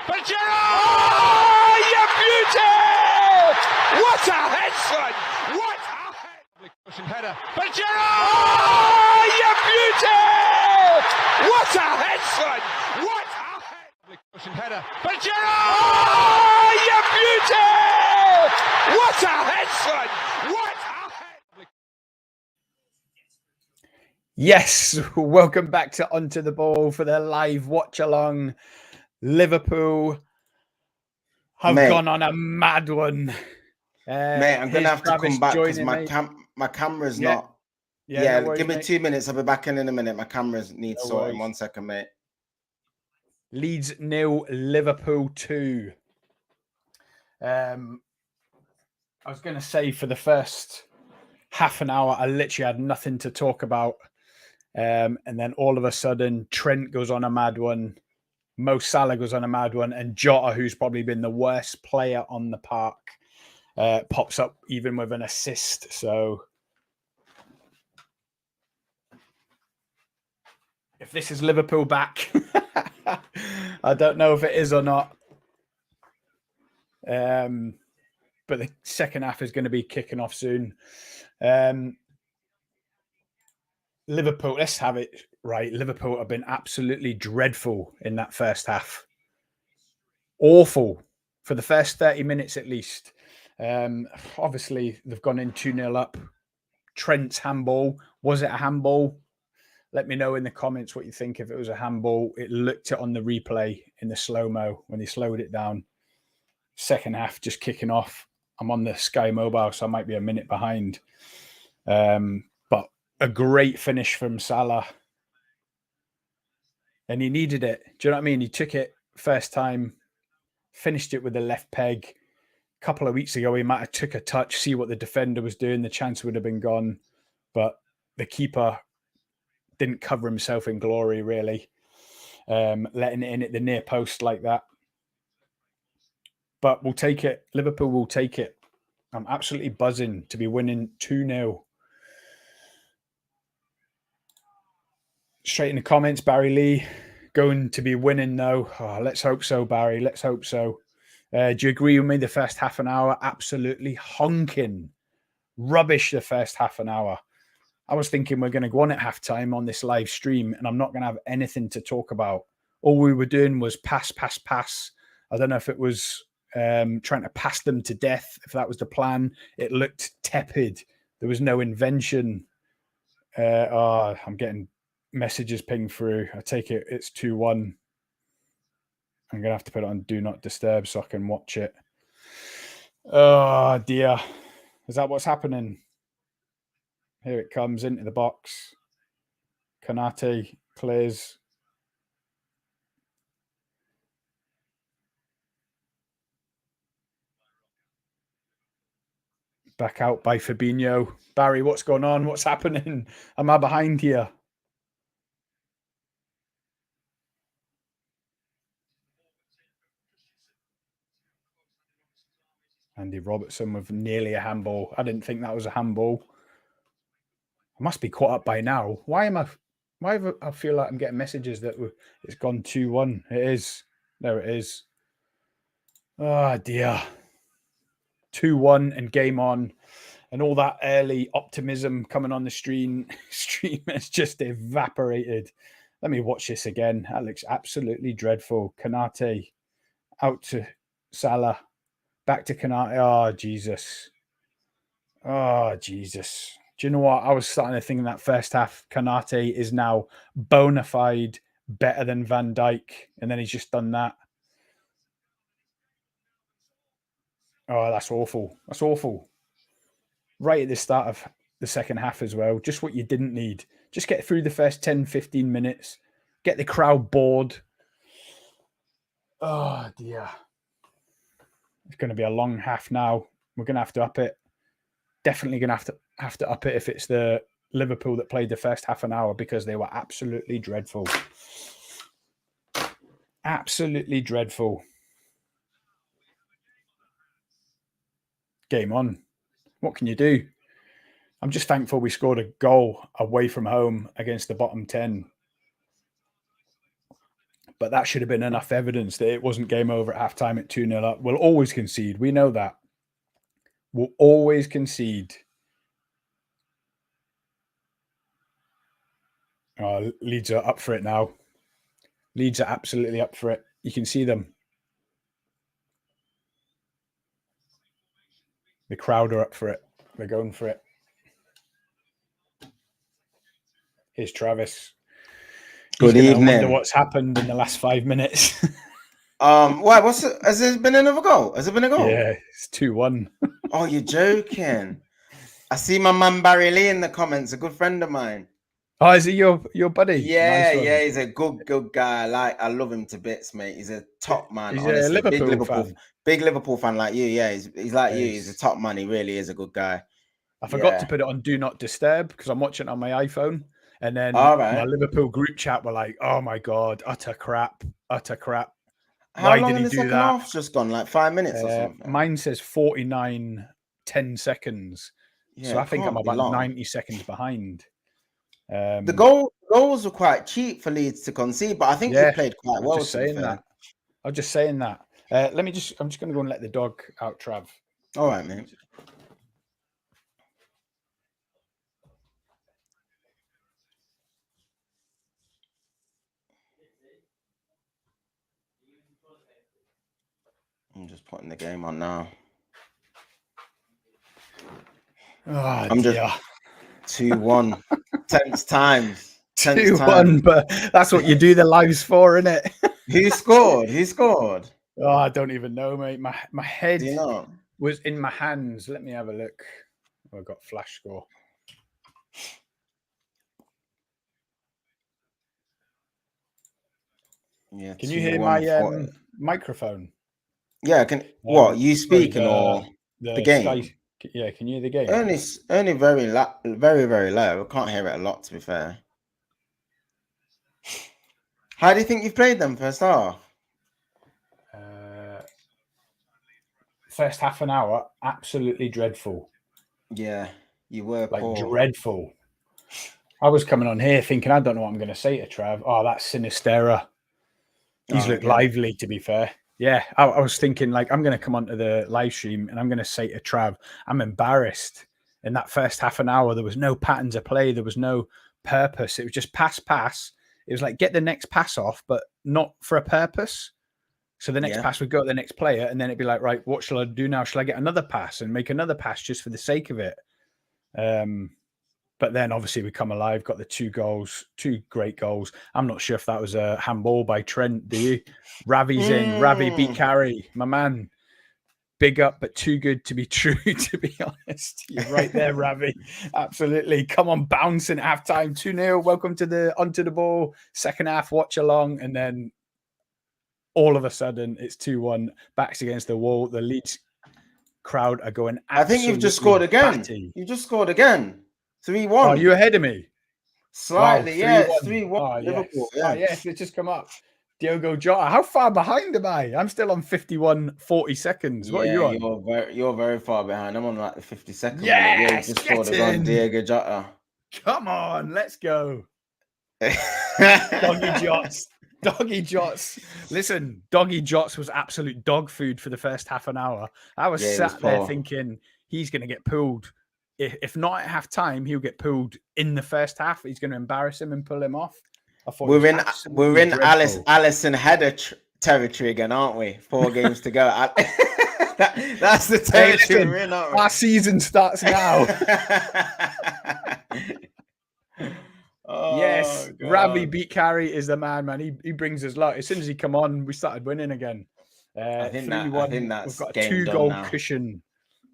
But oh, you beauty! What a head, son! What a head! Cushion header. But oh, you beauty! What a head, son! What a head! Cushion header. But oh, you beauty! What a head, son! What a head! Yes, welcome back to Onto the Ball for the live watch along. Liverpool have gone on a mad one. Mate, I'm going to have to come back because my camera's not. Yeah, no worries, give me mate. 2 minutes. I'll be back in a minute. My camera needs sorting. Worries. 1 second, mate. Leeds 0, Liverpool 2. I was going to say for the first half an hour, I literally had nothing to talk about. And then all of a sudden, Trent goes on a mad one. Mo Salah goes on a mad one. And Jota, who's probably been the worst player on the park, pops up even with an assist. So if this is Liverpool back, I don't know if it is or not. But the second half is going to be kicking off soon. Liverpool, let's have it right. Liverpool have been absolutely dreadful in that first half. Awful for the first 30 minutes at least. Obviously, they've gone in 2-0 up. Trent's handball. Was it a handball? Let me know in the comments what you think if it was a handball. It looked it on the replay in the slow-mo when they slowed it down. Second half just kicking off. I'm on the Sky Mobile, so I might be a minute behind. But a great finish from Salah. And he needed it. Do you know what I mean? He took it first time, finished it with the left peg. A couple of weeks ago, he might have took a touch, see what the defender was doing. The chance would have been gone. But the keeper didn't cover himself in glory, really. Letting it in at the near post like that. But we'll take it. Liverpool will take it. I'm absolutely buzzing to be winning 2-0. Straight in the comments, Barry Lee, going to be winning though. Oh, let's hope so, Barry. Let's hope so. Do you agree with me? The first half an hour, absolutely honking. Rubbish the first half an hour. I was thinking we're going to go on at halftime on this live stream and I'm not going to have anything to talk about. All we were doing was pass. I don't know if it was trying to pass them to death, if that was the plan. It looked tepid. There was no invention. I'm getting messages ping through. I take it it's 2-1. I'm going to have to put it on Do Not Disturb so I can watch it. Oh, dear. Is that what's happening? Here it comes into the box. Konate clears. Back out by Fabinho. Barry, what's going on? What's happening? Am I behind here? Andy Robertson with nearly a handball. I didn't think that was a handball. I must be caught up by now. Why I feel like I'm getting messages that it's gone 2-1. It is. There it is. Oh, dear. 2-1 and game on. And all that early optimism coming on the stream has just evaporated. Let me watch this again. That looks absolutely dreadful. Konate out to Salah. Back to Konate. Oh, Jesus. Oh, Jesus. Do you know what? I was starting to think in that first half, Konate is now bona fide better than Van Dijk. And then he's just done that. Oh, that's awful. That's awful. Right at the start of the second half as well. Just what you didn't need. Just get through the first 10, 15 minutes. Get the crowd bored. Oh, dear. It's going to be a long half now. We're going to have to up it. Definitely going to have to up it if it's the Liverpool that played the first half an hour because they were absolutely dreadful. Absolutely dreadful. Game on. What can you do? I'm just thankful we scored a goal away from home against the bottom 10. But that should have been enough evidence that it wasn't game over at halftime at 2-0 up. We'll always concede. We know that. We'll always concede. Oh, Leeds are up for it now. Leeds are absolutely up for it. You can see them. The crowd are up for it. They're going for it. Here's Travis. Good evening. I wonder what's happened in the last 5 minutes. Why? Has there been another goal? Has there been a goal? Yeah, it's 2-1. Oh, you're joking. I see my man Barry Lee in the comments, a good friend of mine. Oh, is he your buddy? Yeah, nice yeah, he's a good guy. I love him to bits, mate. He's a top man. He's honestly. a Big Liverpool fan like you. Yeah, he's like you. He's a top man. He really is a good guy. I forgot to put it on Do Not Disturb because I'm watching it on my iPhone. And then my Liverpool group chat were like, oh my God, utter crap. How long in the second half's just gone? Like 5 minutes or something? Mine says 49, 10 seconds. Yeah, so I think I'm about 90 seconds behind. The goals were quite cheap for Leeds to concede, but I think you played quite well. I'm just saying that. I'm just going to go and let the dog out, Trav. All right, mate. I'm just putting the game on now. I'm just 2-1. Tense times. 2-1, but that's what you do the lives for, isn't it? Who scored? Oh, I don't even know, mate. My head was in my hands. Let me have a look. Oh, I got flash score. Yeah. Can you hear my microphone? Yeah. What you speaking or the game? Sky, yeah. Can you hear the game? Only very low. I can't hear it a lot, to be fair. How do you think you've played them first half? First half an hour, absolutely dreadful. Yeah, you were poor. Dreadful. I was coming on here thinking, I don't know what I'm going to say to Trav. Oh, that's Sinistera. He's looked lively, to be fair. Yeah, I was thinking, like, I'm going to come onto the live stream and I'm going to say to Trav, I'm embarrassed. In that first half an hour, there was no patterns of play. There was no purpose. It was just pass. It was like, get the next pass off, but not for a purpose. So the next pass would go to the next player, and then it'd be like, right, what shall I do now? Shall I get another pass and make another pass just for the sake of it? But then obviously we come alive, got the 2 great goals. I'm not sure if that was a handball by Trent, do you? Ravi's in. Ravi beat Carey, my man. Big up, but too good to be true, to be honest. You're right there, Ravi. Absolutely. Come on, bouncing at halftime. 2-0. Welcome to onto the ball. Second half, watch along. And then all of a sudden, it's 2-1. Backs against the wall. The Leeds crowd are going I think you've just scored again. You just scored again. 3-1. Oh, you ahead of me? Slightly, yeah. 3-1. Oh, Liverpool. Yeah. Oh, yes, it's just come up. Diogo Jota. How far behind am I? I'm still on 40 seconds. What are you on? You're very far behind. I'm on like the 52nd. Yes, just scored again, Diogo Jota. Come on, let's go. Doggy Jots. Listen, Doggy Jots was absolute dog food for the first half an hour. I was sat there thinking he's going to get pulled. If not at half time, he'll get pulled in the first half. He's going to embarrass him and pull him off. We're in Allison Header territory again, aren't we? 4 games to go. That's the territory we're in, aren't we? Our season starts now. Yes, God. Ravi beat Carey is the man. He brings us luck. As soon as he come on, we started winning again. I think that's we've got a 2-goal cushion.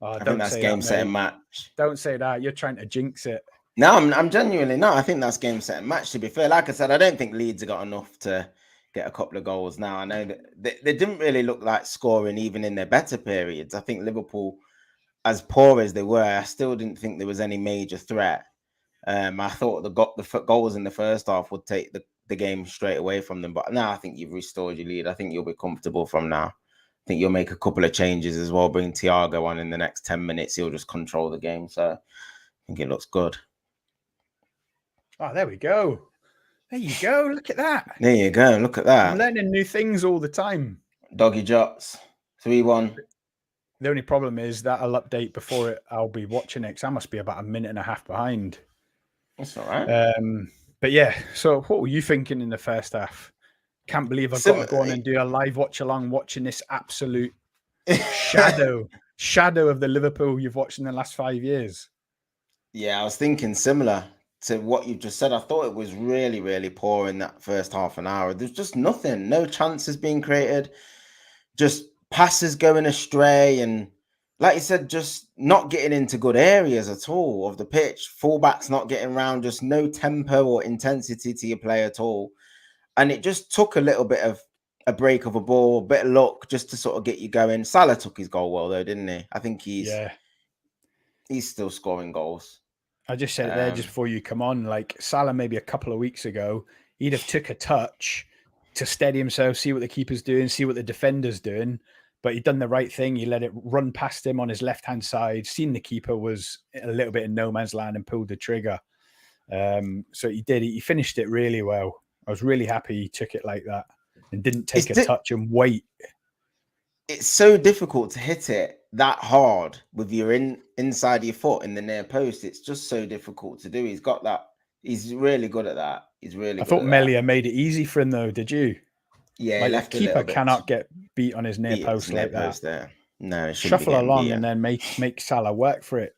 I think that's game, set, and match. Don't say that. You're trying to jinx it. No, I'm genuinely not. I think that's game, set, and match, to be fair. Like I said, I don't think Leeds have got enough to get a couple of goals now. I know that they didn't really look like scoring even in their better periods. I think Liverpool, as poor as they were, I still didn't think there was any major threat. I thought the goals in the first half would take the game straight away from them. But now I think you've restored your lead. I think you'll be comfortable from now. I think you'll make a couple of changes as well. Bring Thiago on in the next 10 minutes. He'll just control the game. So I think it looks good. Oh, there we go. There you go. Look at that. There you go. Look at I'm that. learning new things all the time. Doggy Jots. 3-1. The only problem is that I'll update before I'll be watching it, because I must be about a minute and a half behind. That's all right. But yeah, so what were you thinking in the first half? Can't believe I've got to go on and do a live watch along watching this absolute shadow of the Liverpool you've watched in the last 5 years. Yeah, I was thinking similar to what you just said. I thought it was really, really poor in that first half an hour. There's just nothing, no chances being created, just passes going astray, and like you said, just not getting into good areas at all of the pitch. Fullbacks not getting around, just no tempo or intensity to your play at all. And it just took a little bit of a break of a ball, a bit of luck just to sort of get you going. Salah took his goal well, though, didn't he? I think he's still scoring goals. I just said it there just before you come on. Like Salah, maybe a couple of weeks ago, he'd have took a touch to steady himself, see what the keeper's doing, see what the defender's doing. But he'd done the right thing. He let it run past him on his left-hand side, seen the keeper was a little bit in no man's land and pulled the trigger. So he did. He finished it really well. I was really happy he took it like that and didn't take a touch and wait. It's so difficult to hit it that hard with your inside of your foot in the near post. It's just so difficult to do. He's got that. He's really good at that. I thought Melia made it easy for him, though. Did you? Yeah, like left the keeper cannot get beat on his near post like that. There. No, shuffle along and then make Salah work for it.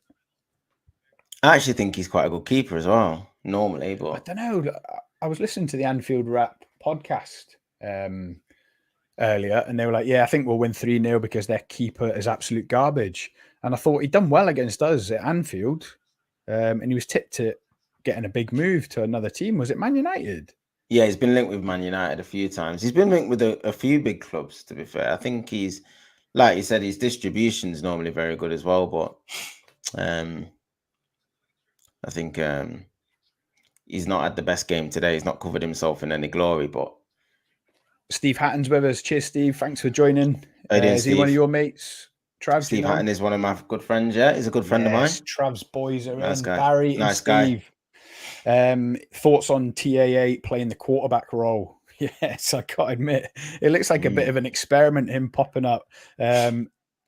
I actually think he's quite a good keeper as well, normally. But I don't know. I was listening to the Anfield Wrap podcast earlier, and they were like, "Yeah, I think we'll win 3-0 because their keeper is absolute garbage." And I thought he'd done well against us at Anfield, and he was tipped to getting a big move to another team. Was it Man United? Yeah, he's been linked with Man United a few times. He's been linked with a few big clubs, to be fair. I think he's, like you said, his distribution is normally very good as well. But I think he's not had the best game today. He's not covered himself in any glory. But Steve Hatton's with us. Cheers, Steve. Thanks for joining. Is he one of your mates? Trav, Steve Hatton is one of my good friends. Yeah, he's a good friend of mine. Trav's boys are nice in. Guy. Barry nice and Steve. Guy. Thoughts on TAA playing the quarterback role? Yes, I gotta admit, it looks like a bit of an experiment, him popping up. I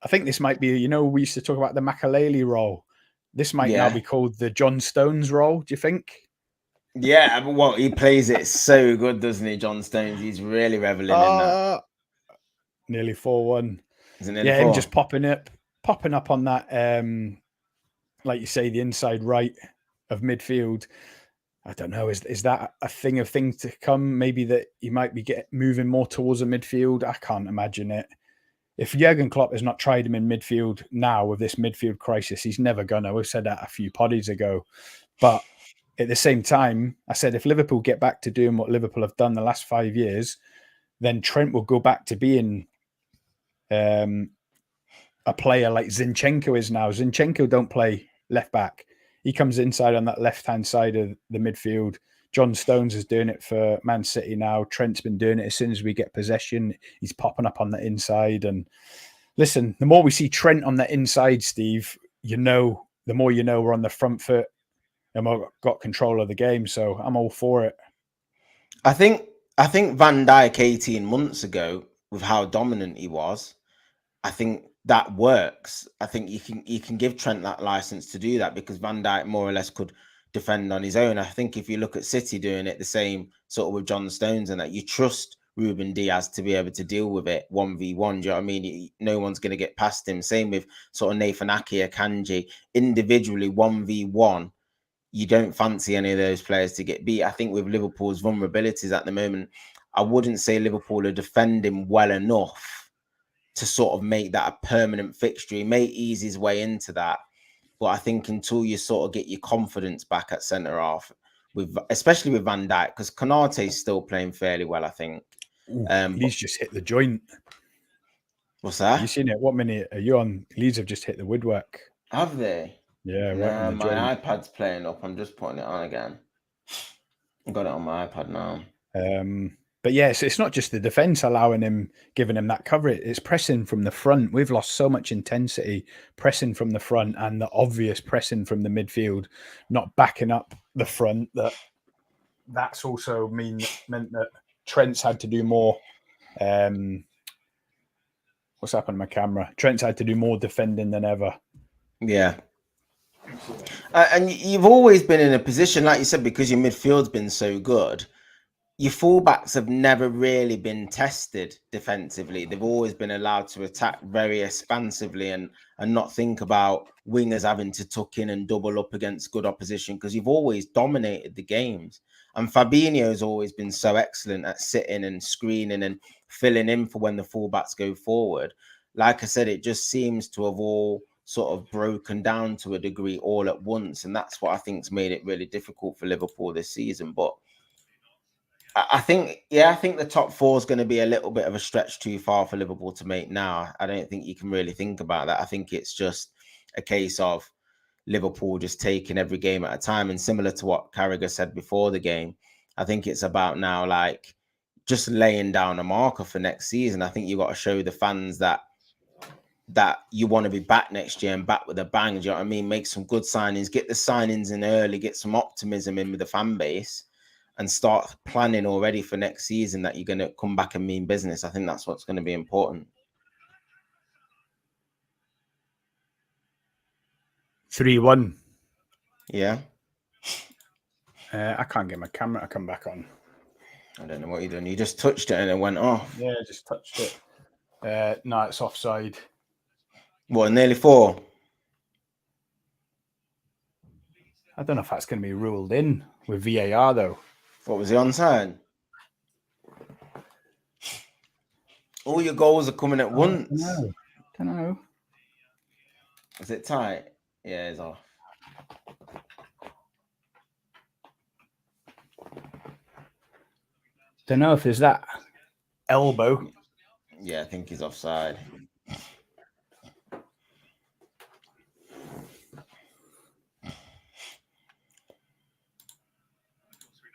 think this might be, we used to talk about the Makaleli role. This might now be called the John Stones role, do you think? Yeah, well, he plays it so good, doesn't he, John Stones? He's really reveling in that. Nearly 4-1. Yeah, him just popping up on that, like you say, the inside right of midfield. I don't know. Is that a thing of things to come? Maybe that he might be moving more towards a midfield. I can't imagine it. If Jurgen Klopp has not tried him in midfield now with this midfield crisis, he's never gonna. We've said that a few poddies ago. But at the same time, I said if Liverpool get back to doing what Liverpool have done the last 5 years, then Trent will go back to being a player like Zinchenko is now. Zinchenko don't play left back. He comes inside on that left-hand side of the midfield. John Stones is doing it for Man City now. Trent's been doing it as soon as we get possession. He's popping up on the inside. And listen, the more we see Trent on the inside, Steve, the more we're on the front foot and we've got control of the game. So I'm all for it. I think Van Dijk 18 months ago, with how dominant he was, I think that works. I think you can give Trent that license to do that because Van Dijk more or less could defend on his own. I think if you look at City doing it the same sort of with John Stones and that, you trust Ruben Diaz to be able to deal with it 1v1. Do you know what I mean? No one's going to get past him. Same with sort of Nathan Ake, Akanji. Individually 1v1, you don't fancy any of those players to get beat. I think with Liverpool's vulnerabilities at the moment, I wouldn't say Liverpool are defending well enough to sort of make that a permanent fixture. He may ease his way into that, but I think until you sort of get your confidence back at centre half, especially with Van Dijk, because Konate is still playing fairly well, I think. Leeds just hit the joint. What's that? Have you seen it? What minute are you on? Leeds have just hit the woodwork. Have they? Yeah, right. My iPad's playing up. I'm just putting it on again. I've got it on my iPad now. But yes, it's not just the defence giving him that cover. It's pressing from the front. We've lost so much intensity pressing from the front and the obvious pressing from the midfield, not backing up the front, that that's also meant that Trent's had to do more. What's happened to my camera? Trent's had to do more defending than ever. Yeah. And you've always been in a position, like you said, because your midfield's been so good. Your fullbacks have never really been tested defensively. They've always been allowed to attack very expansively and not think about wingers having to tuck in and double up against good opposition, because you've always dominated the games. And Fabinho's always been so excellent at sitting and screening and filling in for when the fullbacks go forward. Like I said, it just seems to have all sort of broken down to a degree all at once. And that's what I think's made it really difficult for Liverpool this season. But I think the top four is going to be a little bit of a stretch too far for Liverpool to make now. I don't think you can really think about that. I think it's just a case of Liverpool just taking every game at a time. And similar to what Carragher said before the game, I think it's about now like just laying down a marker for next season. I think you've got to show the fans that you want to be back next year and back with a bang. Do you know what I mean? Make some good signings, get the signings in early, get some optimism in with the fan base, and start planning already for next season that you're going to come back and mean business. I think that's what's going to be important. 3-1. Yeah. I can't get my camera to come back on. I don't know what you're doing. You just touched it and it went off. Yeah, I just touched it. No, it's offside. What, nearly 4? I don't know if that's going to be ruled in with VAR, though. What was the onside? All your goals are coming at once. I don't know. Is it tight? Yeah, it's off. Don't know if there's that elbow. Yeah, I think he's offside.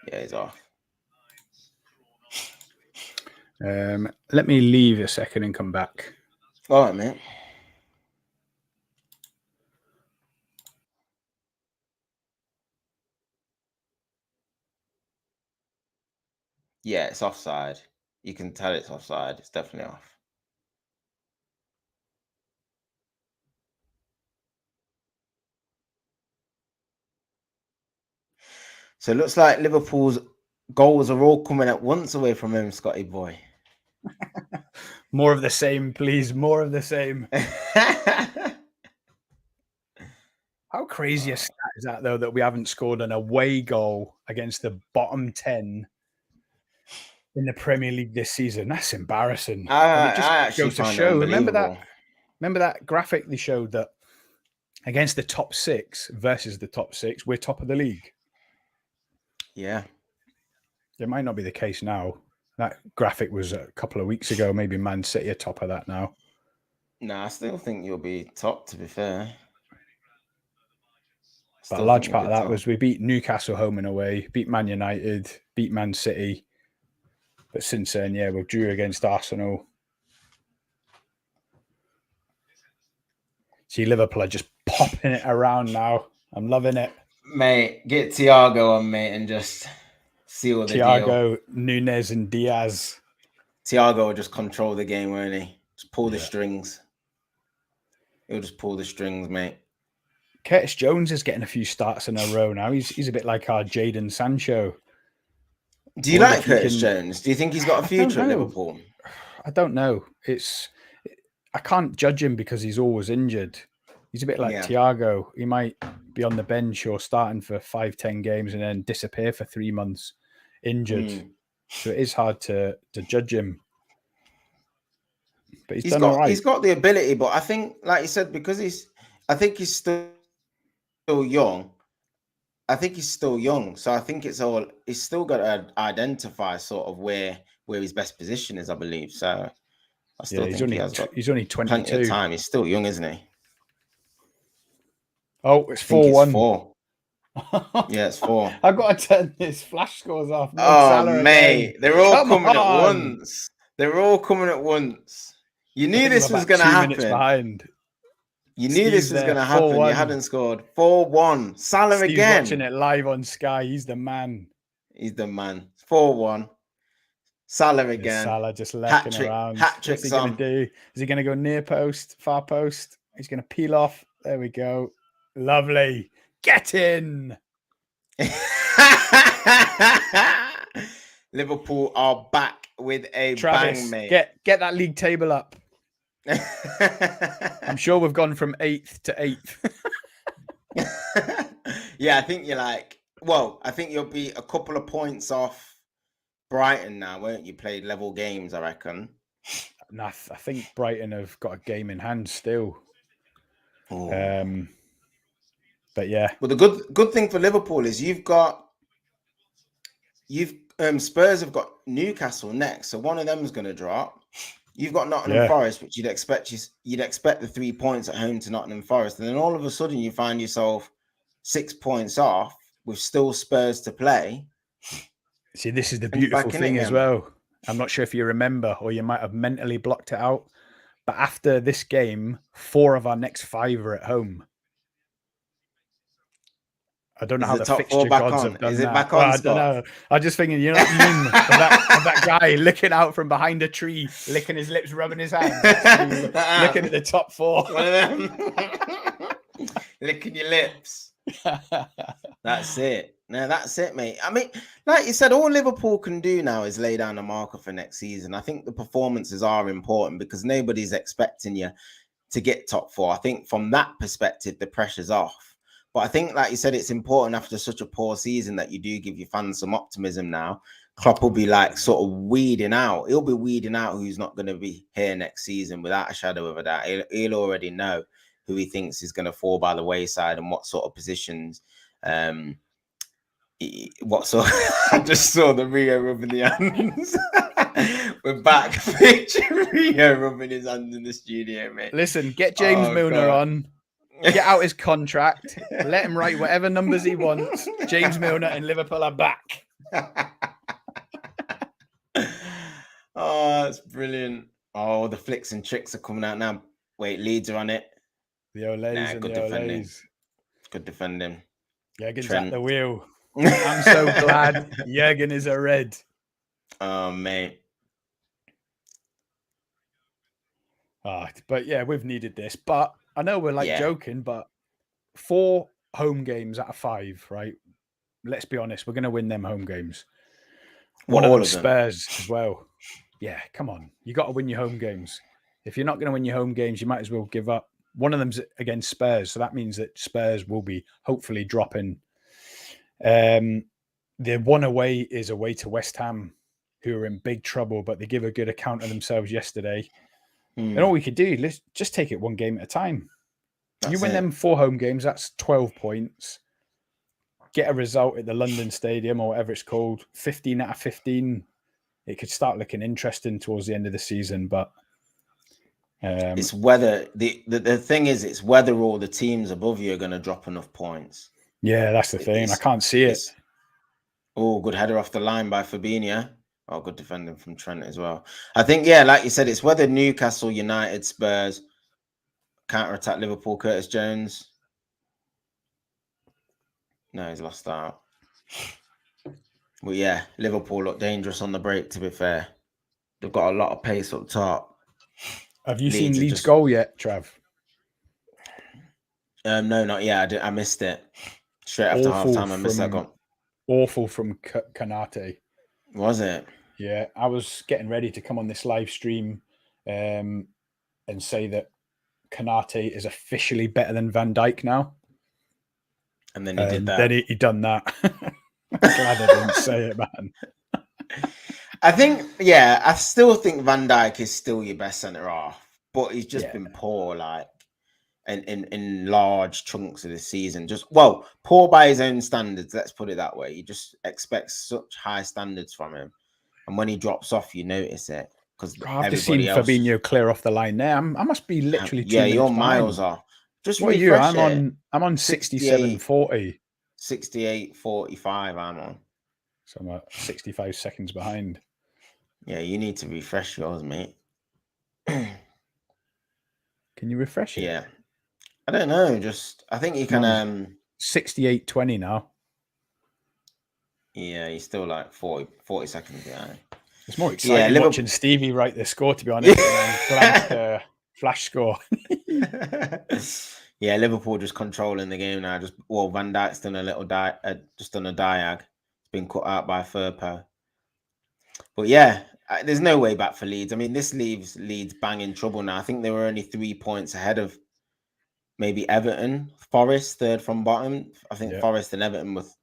Yeah, he's off. Let me leave a second and come back. All right, mate. Yeah, it's offside. You can tell it's offside. It's definitely off. So it looks like Liverpool's goals are all coming at once away from him, Scotty boy. More of the same, please. More of the same. How crazy a stat is that, though, that we haven't scored an away goal against the bottom 10 in the Premier League this season? That's embarrassing. I actually goes to show. Remember that graphic they showed that against the top 6 versus the top 6, we're top of the league. Yeah. It might not be the case now. That graphic was a couple of weeks ago. Maybe Man City are top of that now. No, I still think you'll be top, to be fair. But a large part of that was we beat Newcastle home and away, beat Man United, beat Man City. But since then, yeah, we drew against Arsenal. See, Liverpool are just popping it around now. I'm loving it. Mate, get Thiago on, mate, and just seal the deal. Thiago, Nunes and Diaz. Thiago will just control the game, won't he? Just pull the strings. He'll just pull the strings, mate. Curtis Jones is getting a few starts in a row now. He's a bit like our Jadon Sancho. Do you like Curtis Jones? Do you think he's got a future at Liverpool? I don't know. I can't judge him because he's always injured. He's a bit like Thiago. He might be on the bench or starting for 5-10 games and then disappear for 3 months injured. So it is hard to judge him. But he's done all right. He's got the ability, but I think, like you said, because I think he's still young. I think he's still young. So I think he's still got to identify sort of where his best position is, I believe. So I still think he's only 22. Plenty of time. He's still young, isn't he? Oh, it's 4-1. 4. Yeah, it's 4. I've got to turn this flash scores off. Oh, mate. They're all coming at once. They're all coming at once. You knew this was going to happen. Behind. You knew this was going to happen. 4-1. You hadn't scored. 4-1. Salah Steve's again. Watching it live on Sky. He's the man. He's the man. 4-1. Salah again. Salah just lurking around. What's Hat-trick's he going on. to do? Is he going to go near post, far post? He's going to peel off. There we go. Lovely. Get in. Liverpool are back with a Travis, bang, mate. Get that league table up. I'm sure we've gone from 8th to 8th. Yeah, I think I think you'll be a couple of points off Brighton now, won't you? Played level games, I reckon. I think Brighton have got a game in hand still. Ooh. But yeah. Well, the good thing for Liverpool is Spurs have got Newcastle next, so one of them is going to drop. You've got Nottingham Forest, which you'd expect the 3 points at home to Nottingham Forest, and then all of a sudden you find yourself 6 points off with still Spurs to play. See, this is the beautiful thing as well. I'm not sure if you remember, or you might have mentally blocked it out, but after this game, 4 of our next 5 are at home. I don't know how the fixture gods have done that. Back on? I don't know. I'm just thinking, you know, meme of that guy looking out from behind a tree, licking his lips, rubbing his hands, looking at the top 4. One of them. Licking your lips. That's it. No, that's it, mate. I mean, like you said, all Liverpool can do now is lay down a marker for next season. I think the performances are important because nobody's expecting you to get top 4. I think from that perspective, the pressure's off. But I think, like you said, it's important after such a poor season that you do give your fans some optimism now. Klopp will be like sort of weeding out. He'll be weeding out who's not going to be here next season without a shadow of a doubt. He'll already know who he thinks is going to fall by the wayside and what sort of positions. I just saw the Rio rubbing the hands. We're back. Picture Rio rubbing his hands in the studio, mate. Listen, get James Milner on. Get out his contract. Let him write whatever numbers he wants. James Milner and Liverpool are back. Oh, that's brilliant. Oh, the flicks and tricks are coming out now. Wait, Leeds are on it. The Olays and the Olays. Good defending. Jurgen's at the wheel. I'm so glad Jurgen is a red. Oh, mate. But yeah, we've needed this. But I know we're joking, but 4 home games out of 5, right? Let's be honest, we're going to win them home games. One of them Spurs as well. Yeah, come on. You got to win your home games. If you're not going to win your home games, you might as well give up. One of them's against Spurs, so that means that Spurs will be hopefully dropping. The one away is away to West Ham, who are in big trouble, but they give a good account of themselves yesterday. And all we could do, let's just take it one game at a time. You win them 4 home games, that's 12 points. Get a result at the London Stadium or whatever it's called, 15 out of 15. It could start looking interesting towards the end of the season, but it's whether the thing is, it's whether all the teams above you are going to drop enough points. Yeah, that's the thing. I can't see it. Oh, good header off the line by Fabinho. Oh, good defending from Trent as well. I think, yeah, like you said, it's whether Newcastle, United, Spurs counter-attack Liverpool. Curtis Jones. No, he's lost out. Well, yeah, Liverpool look dangerous on the break, to be fair. They've got a lot of pace up top. Have you seen Leeds' goal yet, Trav? No, not yet. I missed it. Straight after half-time, I missed that goal. Awful from Kanate. Was it? Yeah, I was getting ready to come on this live stream and say that Kanate is officially better than Van Dijk now. And then he did that. Then he done that. I'm glad I didn't say it, man. I think, yeah, I still think Van Dijk is still your best centre-half, but he's just been poor, like, in large chunks of the season. Poor by his own standards, let's put it that way. You just expect such high standards from him. And when he drops off, you notice it. I've just seen Fabinho clear off the line there. I must be literally 2 minutes your behind. miles are. Just what are you? I'm on 67.40. 68.45 I'm on. So I'm 65 seconds behind. Yeah, you need to refresh yours, mate. Can you refresh it? Yeah. I don't know. I think you can 68.20 now. Yeah, he's still like 40 seconds behind. It's more exciting watching Stevie write the score, to be honest, and then glance the flash score. Yeah, Liverpool just controlling the game now. Van Dijk's done a little just done a diag. It's been cut out by Firpo. But yeah, there's no way back for Leeds. I mean, this leaves Leeds bang in trouble now. I think they were only 3 points ahead of maybe Everton, Forest, third from bottom. I think Forest and Everton with,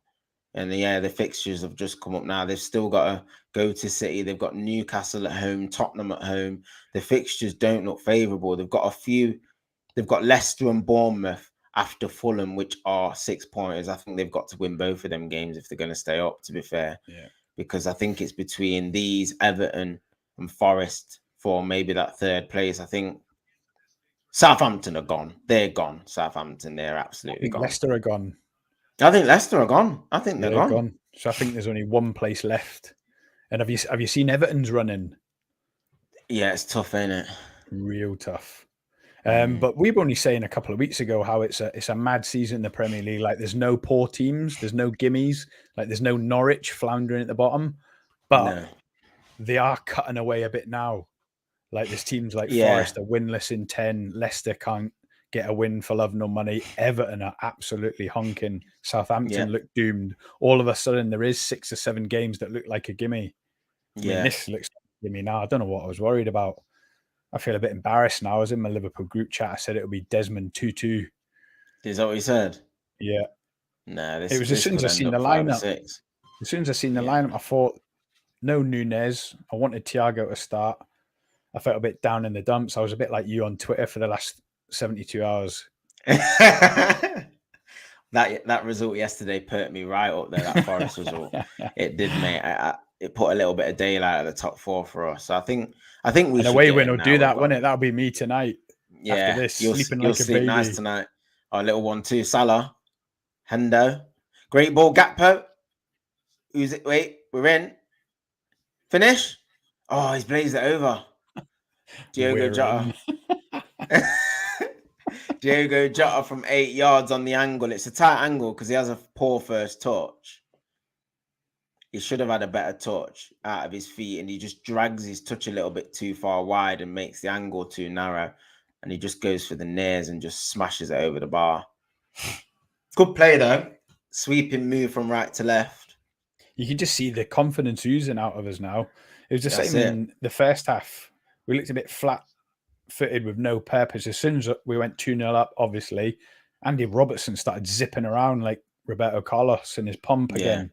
and yeah, the fixtures have just come up now. They've still got to go to City. They've got Newcastle at home, Tottenham at home. The fixtures don't look favourable. They've got a few. They've got Leicester and Bournemouth after Fulham, which are 6 pointers. I think they've got to win both of them games if they're going to stay up, to be fair. Yeah. Because I think it's between these, Everton and Forest, for maybe that third place. I think Southampton are gone. They're gone. Southampton, they're absolutely gone. Leicester are gone. I think Leicester are gone. I think they're gone. So I think there's only one place left. And have you seen Everton's running? Yeah, it's tough, ain't it? Real tough. But we were only saying a couple of weeks ago how it's a mad season in the Premier League. Like there's no poor teams, there's no gimmies, like there's no Norwich floundering at the bottom. But they are cutting away a bit now. Like there's teams like Forest are winless in 10, Leicester can't get a win for love nor money. Everton are absolutely honking. Southampton look doomed. All of a sudden there is 6 or 7 games that look like a gimme. I mean, this looks like a gimme now. I don't know what I was worried about. I feel a bit embarrassed now. I was in my Liverpool group chat. I said it would be Desmond Tutu. Is that what you said? Yeah. No, it was as soon as I seen the lineup. As soon as I seen the lineup, I thought, no Nunez. I wanted Thiago to start. I felt a bit down in the dumps. I was a bit like you on Twitter for the last 72 hours. That result yesterday perked me right up there. That Forest result, it did, mate. It put a little bit of daylight at the top 4 for us. So I think we. And away win will do that, won't it? That'll be me tonight. Yeah, after this, you'll sleeping like a sleep baby. nice tonight. Our little 1-2, Salah, Hendo, great ball, Gakpo. Who's it? Wait, we're in. Finish. Oh, he's blazed it over. Diogo Jota. Diogo Jota from 8 yards on the angle. It's a tight angle because he has a poor first touch. He should have had a better touch out of his feet, and he just drags his touch a little bit too far wide and makes the angle too narrow. And he just goes for the nares and just smashes it over the bar. Good play though. Sweeping move from right to left. You can just see the confidence oozing out of us now. It was the same in the first half. We looked a bit flat-footed with no purpose. As soon as we went 2-0 up, obviously, Andy Robertson started zipping around like Roberto Carlos in his pomp again.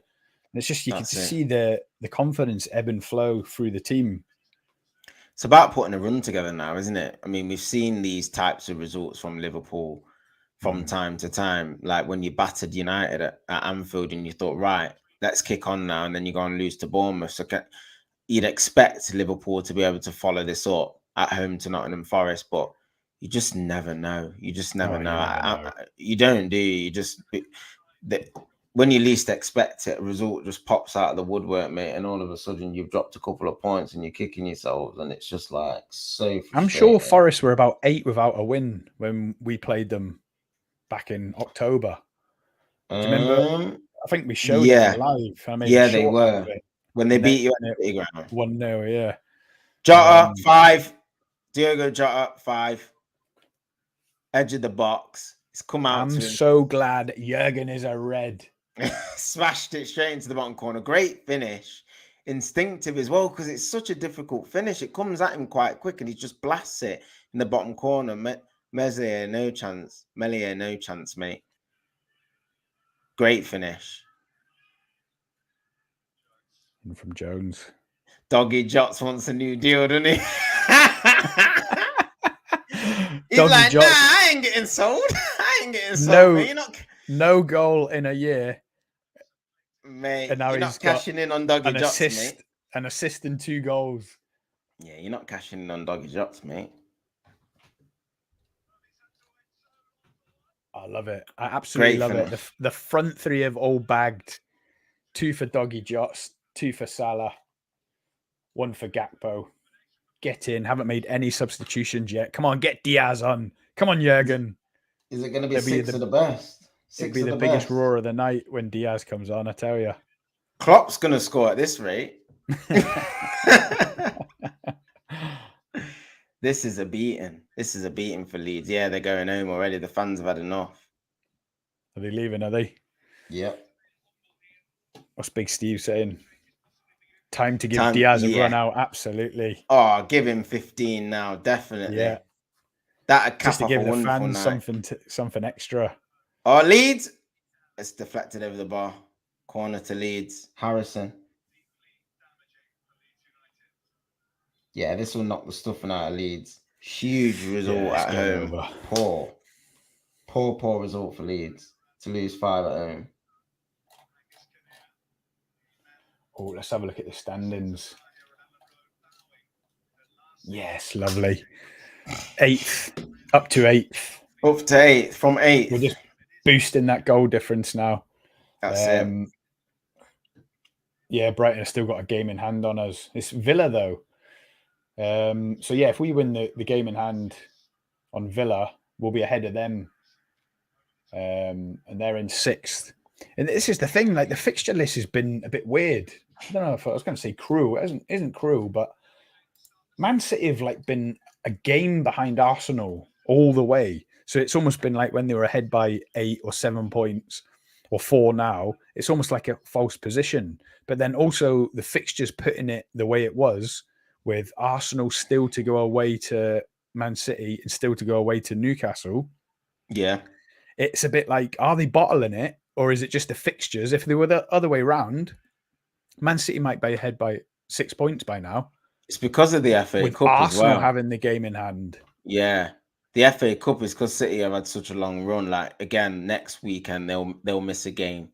And it's just you can see the confidence ebb and flow through the team. It's about putting a run together now, isn't it? I mean, we've seen these types of results from Liverpool from time to time. Like when you battered United at Anfield and you thought, right, let's kick on now. And then you go and lose to Bournemouth. So you'd expect Liverpool to be able to follow this up at home to Nottingham Forest, but you just never know. You just never know. You don't, do you? You just... when you least expect it, a result just pops out of the woodwork, mate, and all of a sudden you've dropped a couple of points and you're kicking yourselves, and it's just like so frustrating. I'm sure Forest were about 8 without a win when we played them back in October. Do you remember? I think we showed it live. I mean, they were. When they beat you at the ground. 1-0, yeah. Jota, 5. Diogo Jota, 5. Edge of the box. It's come out. I'm so glad Jurgen is a red. Smashed it straight into the bottom corner. Great finish. Instinctive as well, because it's such a difficult finish. It comes at him quite quick and he just blasts it in the bottom corner. Meslier, no chance. Meslier, no chance, mate. Great finish. And from Jones. Doggy Jots wants a new deal, doesn't he? He's Doggy like, Jots. nah, I ain't getting sold. I ain't getting sold, mate. No goal in a year. Mate, and now you're not cashing in on Doggy Jots, mate. An assist and 2 goals. Yeah, you're not cashing in on Doggy Jots, mate. I love it. I absolutely love it. The front 3 have all bagged. 2 for Doggy Jots, 2 for Salah, 1 for Gakpo. Get in. Haven't made any substitutions yet. Come on, get Diaz on. Come on, Jurgen. Is it going to be 6 of the best? It'll be the biggest roar of the night when Diaz comes on, I tell you. Klopp's going to score at this rate. This is a beating. This is a beating for Leeds. Yeah, they're going home already. The fans have had enough. Are they leaving, are they? Yep. What's Big Steve saying? Time to give Diaz a run out. Absolutely. Oh, give him 15 now. Definitely. Yeah. That'd cap Just to off give a the wonderful fans night. something extra. Oh, Leeds. It's deflected over the bar. Corner to Leeds. Harrison. Yeah, this will knock the stuffing out of Leeds. Huge result at home. Over. Poor result for Leeds to lose 5 at home. Oh, let's have a look at the standings. Yes, lovely. 8th, up to 8th. Up to 8th, from 8th. We're just boosting that goal difference now. That's it. Yeah, Brighton have still got a game in hand on us. It's Villa, though. So, yeah, if we win the game in hand on Villa, we'll be ahead of them. And they're in 6th. And this is the thing, like the fixture list has been a bit weird. I don't know if I was going to say cruel. It isn't cruel, but Man City have like been a game behind Arsenal all the way. So it's almost been like when they were ahead by 8 or 7 points or 4 now, it's almost like a false position. But then also the fixtures putting it the way it was, with Arsenal still to go away to Man City and still to go away to Newcastle. Yeah. It's a bit like, are they bottling it, or is it just the fixtures? If they were the other way around, Man City might be ahead by 6 points by now. It's because of the FA with Cup Arsenal as well. Having the game in hand. Yeah. The FA Cup is because City have had such a long run. Like, again, next weekend they'll miss a game.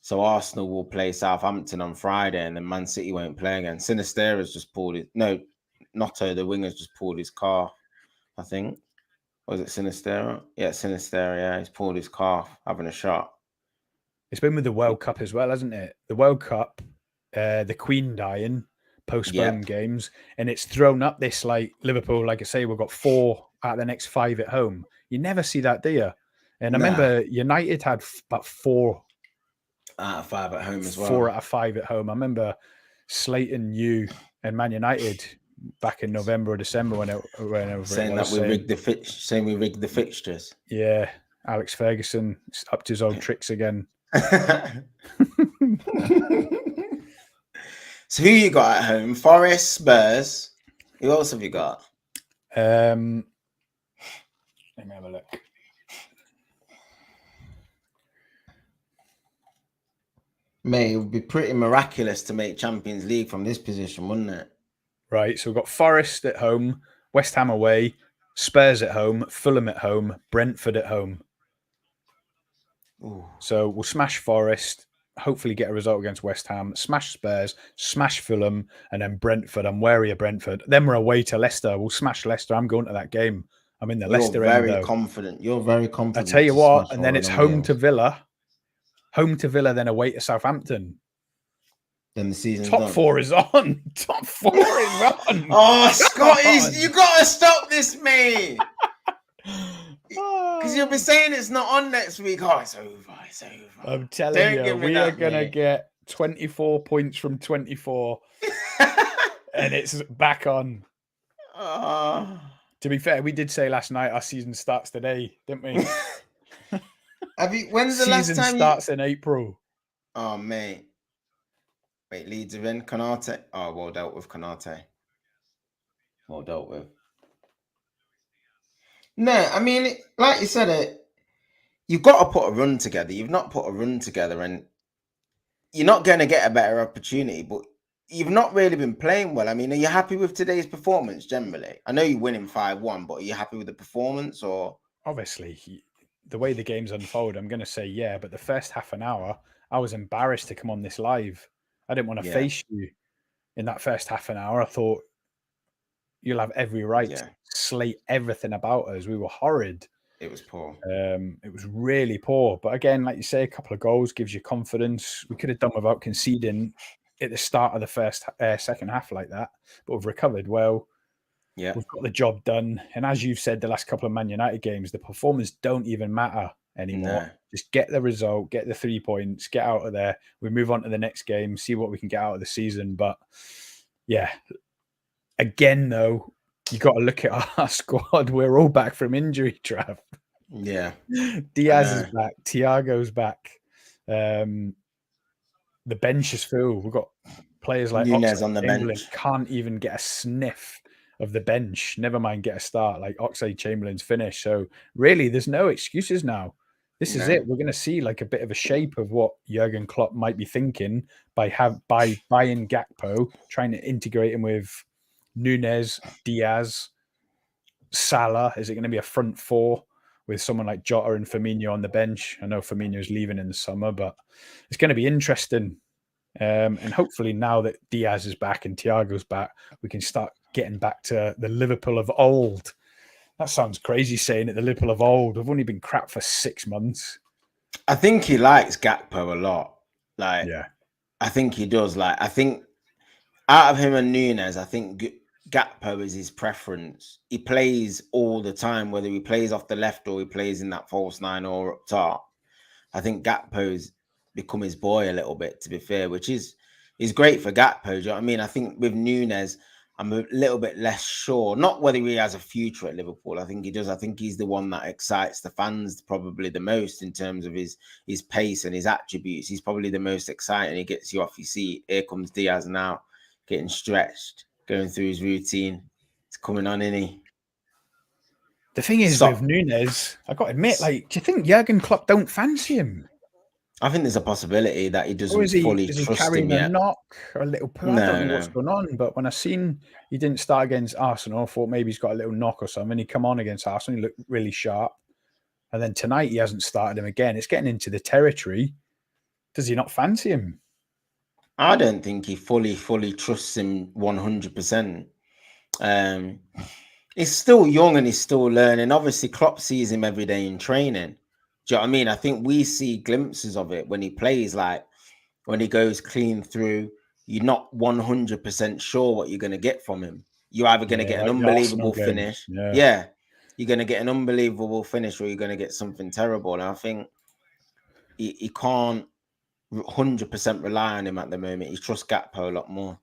So Arsenal will play Southampton on Friday, and then Man City won't play again. Sinistera's just pulled it. No, Notto, the winger's just pulled his calf, I think. Was it Sinistera? Yeah, Sinistera, yeah. He's pulled his calf, having a shot. It's been with the World Cup as well, hasn't it? The World Cup, the Queen dying, postponed games, and it's thrown up this, like, Liverpool, like I say, we've got 4 out of the next 5 at home. You never see that, do you? And I remember United had about 4 out of 5 at home as well. 4 out of 5 at home. I remember slating you and Man United back in November or December whenever saying that we rigged the fixtures. Yeah, Alex Ferguson up to his old tricks again. So who you got at home? Forest, Spurs. Who else have you got? Let me have a look. Mate, it would be pretty miraculous to make Champions League from this position, wouldn't it? Right, so we've got Forest at home, West Ham away, Spurs at home, Fulham at home, Brentford at home. Ooh. So we'll smash Forest, hopefully get a result against West Ham, smash Spurs, smash Fulham, and then Brentford. I'm wary of Brentford. Then we're away to Leicester. We'll smash Leicester. I'm going to that game. I'm in the Leicester end, though. You're very confident. You're very confident. I tell you what, and then it's home to Villa, then away to Southampton. Then the season's Top done. 4 is on. Top 4 is on. Oh, Scott, you got to stop this, mate. Because you'll be saying it's not on next week. Oh, it's over. It's over. I'm telling you, we are going to get 24 points from 24. And it's back on. To be fair, we did say last night our season starts today, didn't we? When's the last time? Season starts in April. Oh, mate. Wait, Leeds are in. Konate. Oh, well dealt with, Konate. Well dealt with. No, I mean, like you said, you've got to put a run together. You've not put a run together, and you're not going to get a better opportunity, but you've not really been playing well. I mean, are you happy with today's performance generally? I know you're winning 5-1, but are you happy with the performance? Or obviously, the way the game's unfold, I'm going to say yeah, but the first half an hour, I was embarrassed to come on this live. I didn't want to face you in that first half an hour. I thought you'll have every right to slate everything about us. We were horrid. It was poor. It was really poor. But again, like you say, a couple of goals gives you confidence. We could have done without conceding at the start of the second half like that, but we've recovered well. Yeah, we've got the job done. And as you've said, the last couple of Man United games, the performance don't even matter. anymore. No. Just get the result, get the 3 points, get out of there. We move on to the next game, see what we can get out of the season. But yeah, again, though, you got to look at our squad. We're all back from injury, Trav. Yeah. Diaz is back. Thiago's back. The bench is full. We've got players like Nunez on the Chamberlain bench. can't even get a sniff of the bench. Never mind get a start. Like Oxlade-Chamberlain's finished. So really, there's no excuses now. This is it. We're going to see like a bit of a shape of what Jurgen Klopp might be thinking by buying Gakpo, trying to integrate him with Nunez, Diaz, Salah. Is it going to be a front four with someone like Jota and Firmino on the bench? I know Firmino's leaving in the summer, but it's going to be interesting. And hopefully now that Diaz is back and Thiago's back, we can start getting back to the Liverpool of old. That sounds crazy saying it, the Liverpool of old. We've only been crap for 6 months. I think he likes Gakpo a lot. Like, Yeah. I think he does. Like, I think out of him and Nunez, I think Gakpo is his preference. He plays all the time, whether he plays off the left or he plays in that false nine or up top. I think Gakpo's become his boy a little bit, to be fair, which is great for Gakpo. Do you know what I mean? I think with Nunez, I'm a little bit less sure. Not whether he has a future at Liverpool. I think he does. I think he's the one that excites the fans probably the most in terms of his pace and his attributes. He's probably the most exciting. He gets you off your seat. Here comes Diaz now, getting stretched, going through his routine. It's coming on, isn't he? The thing is with Nunez, I got to admit, like, do you think Jurgen Klopp don't fancy him? I think there's a possibility that he doesn't fully trust him yet. Is he carrying a knock or a little poo? I don't know what's going on, but when I seen he didn't start against Arsenal, I thought maybe he's got a little knock or something. He come on against Arsenal, he looked really sharp. And then tonight he hasn't started him again. It's getting into the territory. Does he not fancy him? I don't think he fully trusts him 100%. He's still young and he's still learning. Obviously, Klopp sees him every day in training. Do you know what I mean? I think we see glimpses of it when he plays, like when he goes clean through, you're not 100% sure what you're going to get from him. You're either going to get an unbelievable finish. Yeah. You're going to get an unbelievable finish or you're going to get something terrible. And I think he can't 100% rely on him at the moment. He trusts Gakpo a lot more.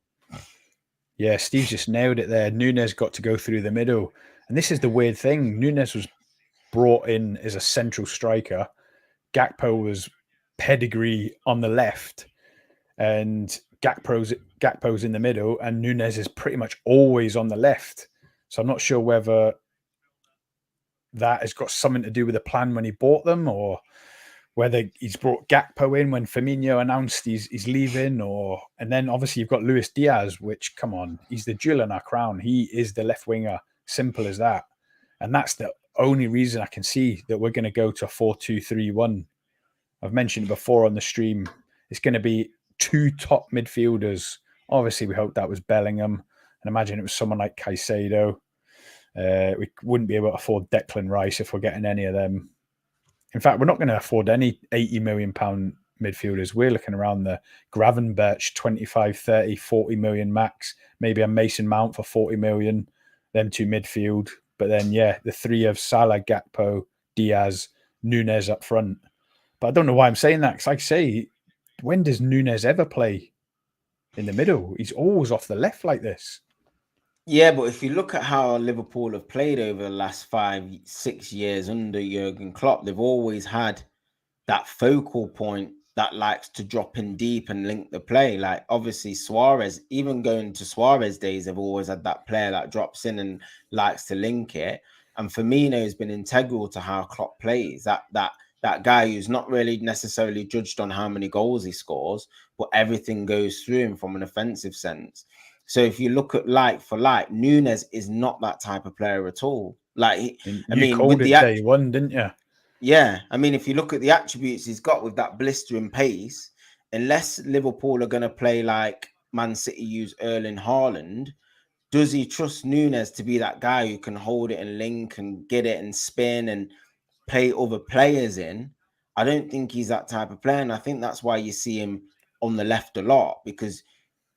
Yeah, Steve's just nailed it there. Nunez got to go through the middle. And this is the weird thing. Nunez was brought in as a central striker. Gakpo was pedigree on the left. And Gakpo's in the middle. And Nunez is pretty much always on the left. So I'm not sure whether that has got something to do with the plan when he bought them or whether he's brought Gakpo in when Firmino announced he's leaving, and then obviously you've got Luis Diaz, which, come on, he's the jewel in our crown. He is the left winger, simple as that. And that's the only reason I can see that we're going to go to a 4-2-3-1. I've mentioned it before on the stream. It's going to be 2 top midfielders. Obviously, we hope that was Bellingham, and imagine it was someone like Caicedo. We wouldn't be able to afford Declan Rice if we're getting any of them. In fact, we're not going to afford any £80 million midfielders. We're looking around the Gravenberch, 25, 30, 40 million max. Maybe a Mason Mount for 40 million. Them 2 midfield. But then, yeah, the 3 of Salah, Gakpo, Diaz, Nunez up front. But I don't know why I'm saying that. Because like I say, when does Nunez ever play in the middle? He's always off the left like this. Yeah, but if you look at how Liverpool have played over the last 5-6 years under Jurgen Klopp, they've always had that focal point that likes to drop in deep and link the play. Like obviously Suarez, even going to Suarez days, they've always had that player that drops in and likes to link it. And Firmino has been integral to how Klopp plays. That guy who's not really necessarily judged on how many goals he scores, but everything goes through him from an offensive sense. So if you look at like for like, Nunez is not that type of player at all. Like, with the day one, didn't you? Yeah, I mean, if you look at the attributes he's got with that blistering pace, unless Liverpool are going to play like Man City use Erling Haaland, does he trust Nunez to be that guy who can hold it and link and get it and spin and play other players in? I don't think he's that type of player, and I think that's why you see him on the left a lot, because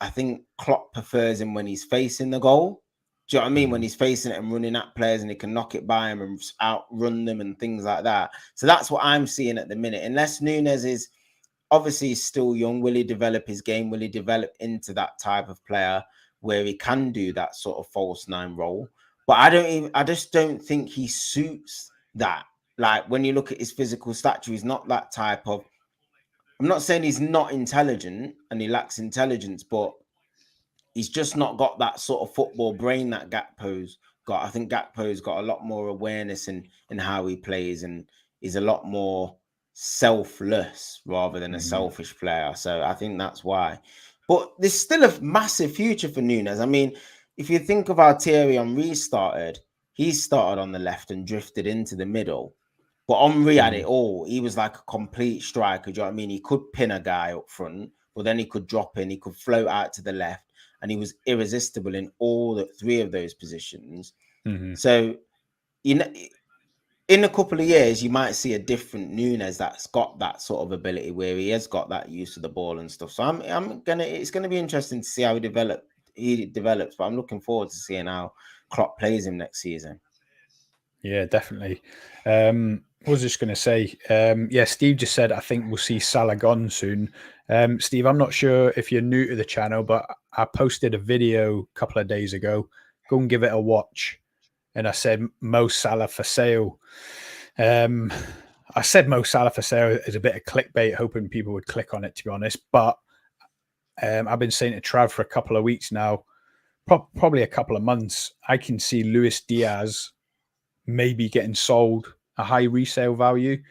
I think Klopp prefers him when he's facing the goal. Do you know what I mean? When he's facing it and running at players and he can knock it by him and outrun them and things like that. So that's what I'm seeing at the minute. Unless Nunes is obviously still young, will he develop his game? Will he develop into that type of player where he can do that sort of false nine role? But I just don't think he suits that. Like when you look at his physical stature, he's not that type of. I'm not saying he's not intelligent and he lacks intelligence, but he's just not got that sort of football brain that Gakpo's got. I think Gakpo's got a lot more awareness in how he plays, and is a lot more selfless rather than a selfish player. So I think that's why. But there's still a massive future for Nunes. I mean, if you think of how Thierry Henry started, he started on the left and drifted into the middle. But Henry had it all. He was like a complete striker. Do you know what I mean? He could pin a guy up front, but then he could drop in, he could float out to the left, and he was irresistible in all three of those positions. So, you know, in a couple of years, you might see a different Nunes that's got that sort of ability where he has got that use of the ball and stuff. So it's gonna be interesting to see how he develops. But I'm looking forward to seeing how Klopp plays him next season. Yeah, definitely. I was just going to say, Steve just said, I think we'll see Salah gone soon. Steve, I'm not sure if you're new to the channel, but I posted a video a couple of days ago. Go and give it a watch. And I said, Mo Salah for sale. I said Mo Salah for sale is a bit of clickbait, hoping people would click on it, to be honest. But I've been saying to Trav for a couple of weeks now, probably a couple of months, I can see Luis Diaz maybe getting sold a high resale value,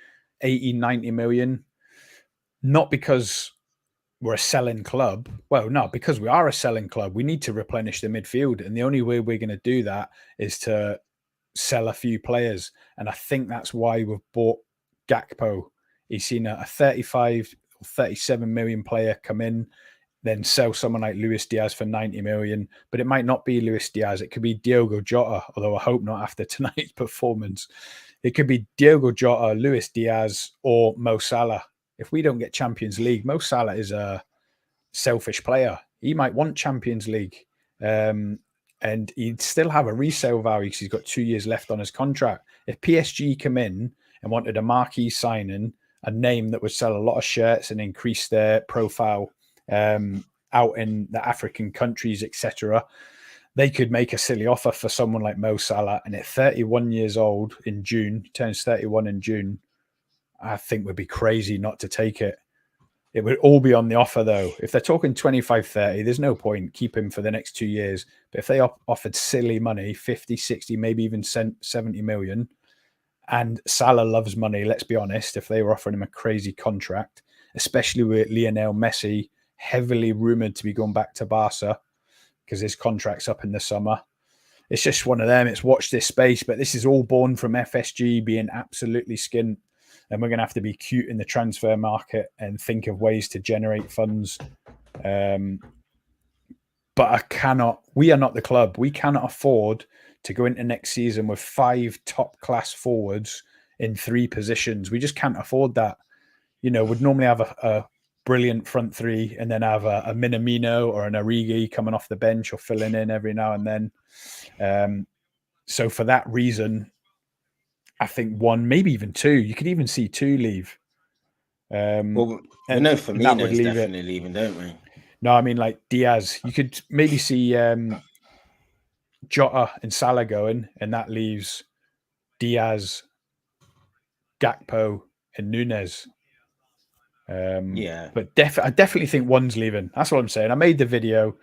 80, 90 million. Not because we're a selling club. Well, no, because we are a selling club. We need to replenish the midfield. And the only way we're going to do that is to sell a few players. And I think that's why we've bought Gakpo. He's seen a 35 or 37 million player come in, then sell someone like Luis Diaz for 90 million. But it might not be Luis Diaz. It could be Diogo Jota, although I hope not after tonight's performance. It could be Diogo Jota, Luis Diaz, or Mo Salah. If we don't get Champions League, Mo Salah is a selfish player. He might want Champions League. And he'd still have a resale value because he's got 2 years left on his contract. If PSG come in and wanted a marquee signing, a name that would sell a lot of shirts and increase their profile out in the African countries, etc., they could make a silly offer for someone like Mo Salah. And at 31 years old in June, turns 31 in June, I think would be crazy not to take it. It would all be on the offer, though. If they're talking 25, 30, there's no point. Keep him for the next 2 years. But if they offered silly money, 50, 60, maybe even 70 million, and Salah loves money, let's be honest, if they were offering him a crazy contract, especially with Lionel Messi heavily rumoured to be going back to Barca because his contract's up in the summer. It's just one of them. It's watch this space. But this is all born from FSG being absolutely skint. And we're going to have to be cute in the transfer market and think of ways to generate funds. But we are not the club. We cannot afford to go into next season with 5 top-class forwards in 3 positions. We just can't afford that. You know, we'd normally have a brilliant front 3 and then have a Minamino or an Origi coming off the bench or filling in every now and then. So for that reason, I think 1, maybe even 2. You could even see 2 leave. Well, we know Firmino's definitely leaving, don't we? No, I mean like Diaz. You could maybe see Jota and Salah going, and that leaves Diaz, Gakpo, and Nunes. But I definitely think 1's leaving. That's what I'm saying. I made the video.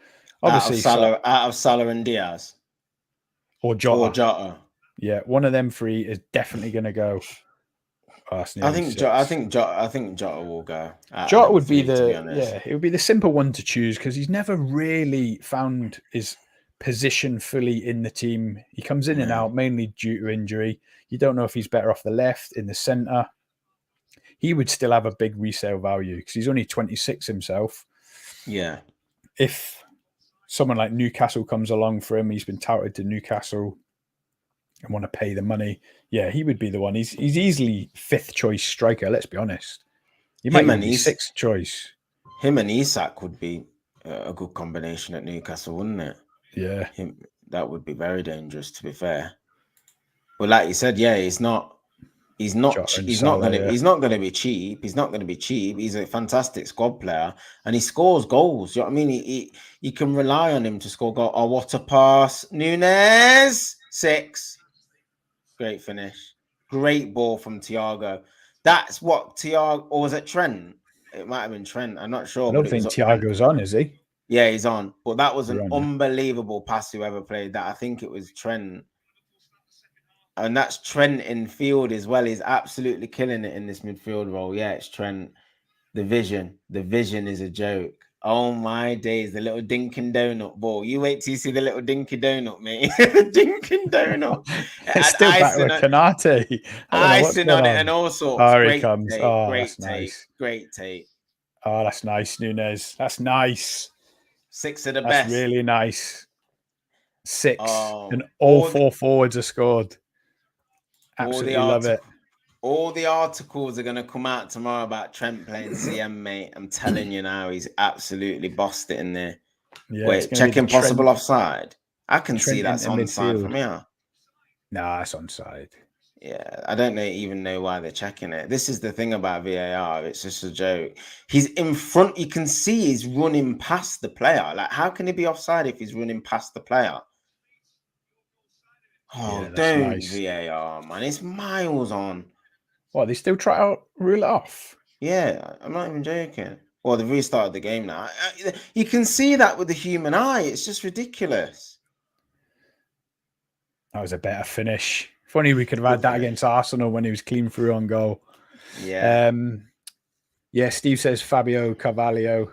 Obviously, out of Salah and Diaz, or Jota. Or Jota. Yeah, one of them 3 is definitely going to go. I think Jota will go. Jota would be it would be the simple one to choose because he's never really found his position fully in the team. He comes in and out mainly due to injury. You don't know if he's better off the left, in the centre. He would still have a big resale value because he's only 26 himself. Yeah. If someone like Newcastle comes along for him, he's been touted to Newcastle and want to pay the money. Yeah, he would be the one. He's easily 5th choice striker. Let's be honest. He might even be 6th choice. Him and Isak would be a good combination at Newcastle, wouldn't it? Yeah. That would be very dangerous, to be fair. But like you said, yeah, he's not Jota and Salah, yeah. he's not gonna be cheap. He's not gonna be cheap. He's a fantastic squad player and he scores goals. You know what I mean? You can rely on him to score goals. Oh, what a pass. Nunes 6. Great finish. Great ball from Thiago. That's what Thiago, or was it Trent? It might have been Trent. I'm not sure. I don't But it think was Thiago's on, is he? yeah, he's on. But that was You're an on, yeah. unbelievable pass whoever played that. I think it was Trent. And that's Trent in field as well. He's absolutely killing it in this midfield role. Yeah, it's Trent. The vision is a joke. Oh my days, the little Dinkin Donut ball. You wait till you see the little Dinky Donut, mate. The Dinkin Donut. It's still back with Kanate. I don't know what's Icing going on it on. and all sorts. Oh, he Great comes. take, Oh, great that's take, nice. great take. Oh, that's nice, Nunes. That's nice. 6 of the That's best. really nice. 6. Oh, And all 4 forwards are scored. Absolutely love it. All the articles are going to come out tomorrow about Trent playing CM, mate. I'm telling you now, he's absolutely bossed it in there. Yeah, wait, checking possible offside. I can see that's onside from here. Nah, it's onside. Yeah, I don't even know why they're checking it. This is the thing about VAR. It's just a joke. He's in front. You can see he's running past the player. Like, how can he be offside if he's running past the player? Oh, yeah, don't nice. VAR, man. It's miles on. What, they still try to rule it off? Yeah, I'm not even joking. Well, they've restarted the game now. You can see that with the human eye. It's just ridiculous. That was a better finish. If only we could have had that against Arsenal when he was clean through on goal. Yeah. Yeah, Steve says Fabio Carvalho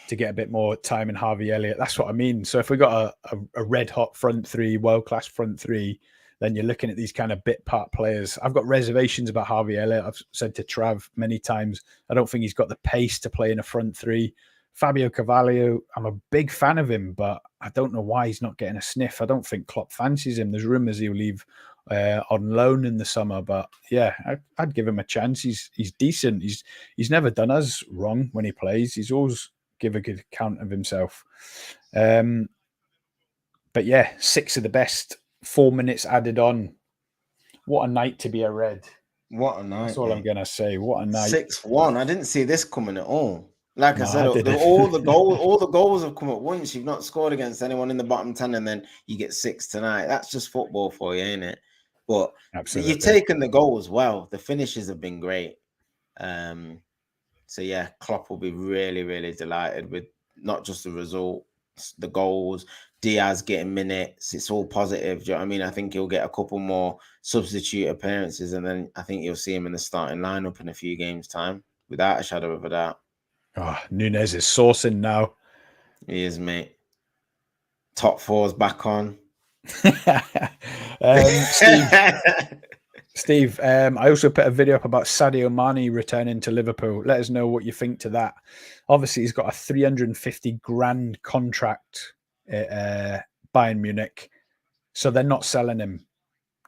to get a bit more time in Harvey Elliott. That's what I mean. So if we got a red hot front three, world-class front three, then you're looking at these kind of bit part players. I've got reservations about Harvey Elliott. I've said to Trav many times, I don't think he's got the pace to play in a front three. Fabio Carvalho, I'm a big fan of him, but I don't know why he's not getting a sniff. I don't think Klopp fancies him. There's rumours he'll leave on loan in the summer, but yeah, I'd give him a chance. He's decent. He's never done us wrong when he plays. He's always give a good account of himself. But yeah, 6 of the best, 4 minutes added on. What a night to be a Red. What a night. That's all I'm gonna say. What a night. 6-1. I didn't see this coming at all. Like I said, all the goals have come at once. You've not scored against anyone in the bottom 10, and then you get 6 tonight. That's just football for you, ain't it? But you've taken the goal as well. The finishes have been great. So yeah, Klopp will be really, really delighted with not just the result, the goals, Diaz getting minutes. It's all positive. Do you know what I mean? I think he'll get a couple more substitute appearances, and then I think you'll see him in the starting lineup in a few games' time, without a shadow of a doubt. Oh, Nunes is sourcing now. He is, mate. Top 4's back on. Steve, I also put a video up about Sadio Mane returning to Liverpool. Let us know what you think to that. Obviously, he's got a 350 grand contract at Bayern Munich, so they're not selling him.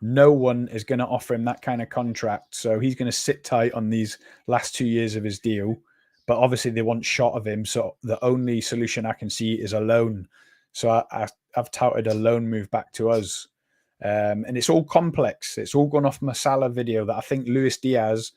No one is going to offer him that kind of contract, so he's going to sit tight on these last 2 years of his deal. But obviously, they want shot of him, so the only solution I can see is a loan. So I've touted a loan move back to us. And it's all complex. It's all gone off my Salah video that I think Luis Diaz,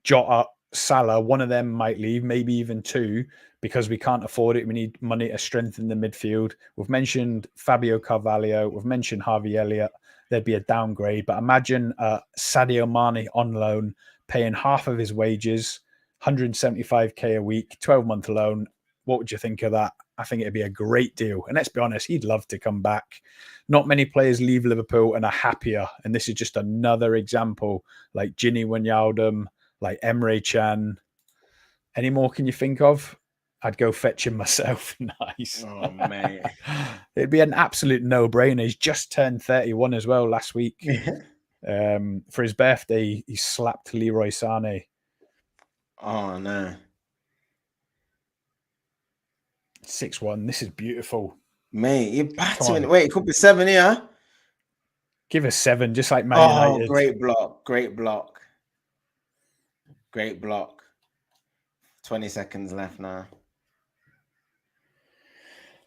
Jota, Salah, one of them might leave, maybe even 2, because we can't afford it. We need money to strengthen the midfield. We've mentioned Fabio Carvalho. We've mentioned Harvey Elliott. There'd be a downgrade. But imagine Sadio Mane on loan, paying half of his wages, 175k a week, 12-month loan. What would you think of that? I think it'd be a great deal. And let's be honest, he'd love to come back. Not many players leave Liverpool and are happier. And this is just another example, like Gini Wijnaldum, like Emre Can. Any more can you think of? I'd go fetch him myself. Nice. Oh, mate. It'd be an absolute no-brainer. He's just turned 31 as well last week. For his birthday, he slapped Leroy Sané. Oh, no. 6-1. This is beautiful. Mate, you're battering. Wait, it could be 7 here. Give us 7, just like Man United. Great block. Great block. Great block. 20 seconds left now.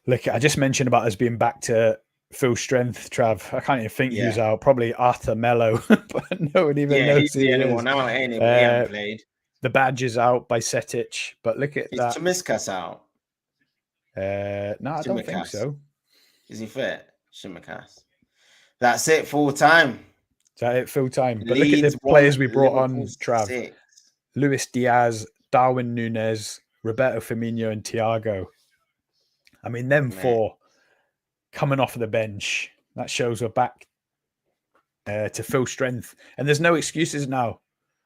Look, I just mentioned about us being back to full strength, Trav. I can't even think who's Yeah. out. Probably Arthur Mello, but no one even Yeah, knows he's who the he only is. one out, ain't he? But he hasn't played. The badge is out by Setic, but look at Is that. Chamiskas out? No, I don't think Chimikas. so. Is he fit? Chimikas. That's it, full time. Is that it, full time? But look at Leeds the 1, players we brought Liverpool on, Trav. 6. Luis Diaz, Darwin Núñez, Roberto Firmino, and Thiago. I mean, them four coming off of the bench. That shows we're back to full strength, and there's no excuses now.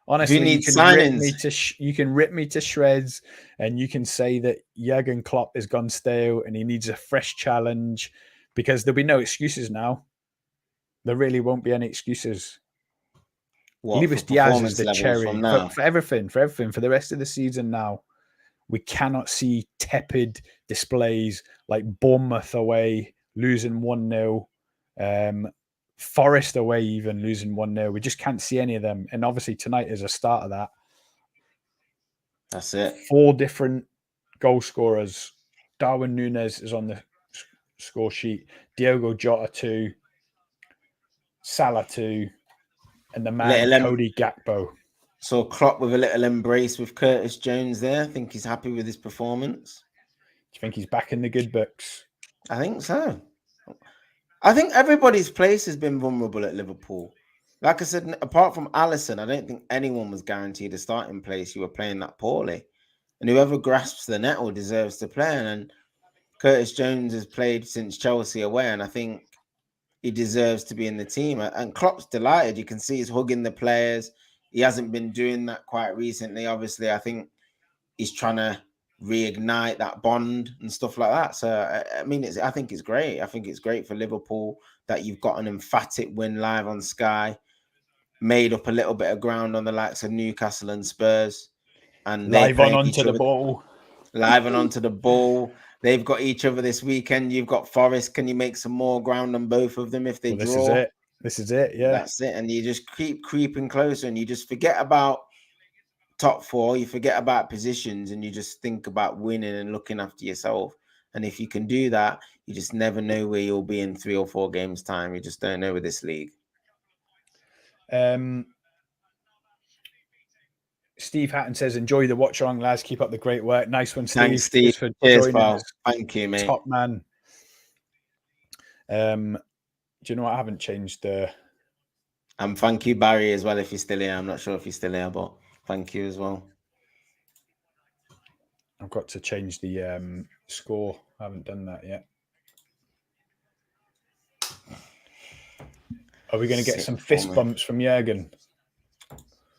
Honestly, Who you needs can rip signings? me to you can rip me to shreds, and you can say that Jurgen Klopp has gone stale and he needs a fresh challenge, because there'll be no excuses now. There really won't be any excuses. What, for Luis Diaz is performance the levels cherry from for, now? for everything, for the rest of the season now. We cannot see tepid displays like Bournemouth away, losing 1-0. Forest away, even losing 1-0. We just can't see any of them. And obviously tonight is a start of that. That's it. 4 different goal scorers. Darwin Núñez is on the score sheet. Diogo Jota 2. Salah 2. And the man Cody Gakpo. So Klopp with a little embrace with Curtis Jones there. I think he's happy with his performance. Do you think he's back in the good books? I think so. I think everybody's place has been vulnerable at Liverpool. Like I said, apart from Alisson, I don't think anyone was guaranteed a starting place. You were playing that poorly. And whoever grasps the nettle deserves to play. And Curtis Jones has played since Chelsea away, and I think he deserves to be in the team. And Klopp's delighted. You can see he's hugging the players. He hasn't been doing that quite recently. Obviously, I think he's trying to reignite that bond and stuff like that. So, I mean, I think it's great. I think it's great for Liverpool that you've got an emphatic win live on Sky, made up a little bit of ground on the likes of Newcastle and Spurs. And they're Live on playing onto the ball. Live and onto the ball. They've got each other this weekend. You've got Forest. Can you make some more ground on both of them if they draw? This is it. This is it. Yeah. That's it. And you just keep creeping closer, and you just forget about top 4. You forget about positions, and you just think about winning and looking after yourself. And if you can do that, you just never know where you'll be in 3 or 4 games' time. You just don't know with this league. Steve Hatton says, enjoy the watch along, lads. Keep up the great work. Nice one, Steve. Thanks, Steve. For Cheers, joining pal. us. Thank you, mate. Top man. Do you know what? I haven't changed the... And thank you, Barry, as well, if you're still here. I'm not sure if you're still here, but thank you as well. I've got to change the score. I haven't done that yet. Are we going to get some fist bumps from Jurgen?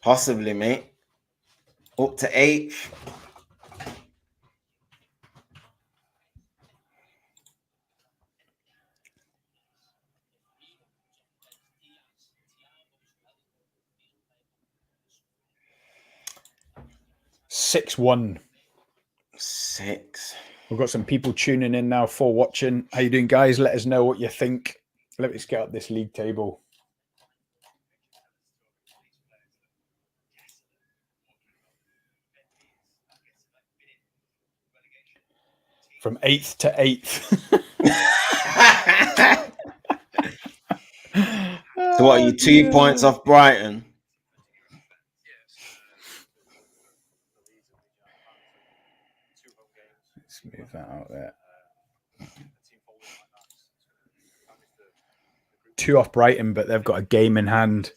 Possibly, mate. Up to 8th. Six 1. 6. We've got some people tuning in now for watching. How you doing, guys? Let us know what you think. Let's get up this league table. From 8th to 8th. So what are you, 2 points off Brighton? Let's move that out there. 2 off Brighton, but they've got a game in hand.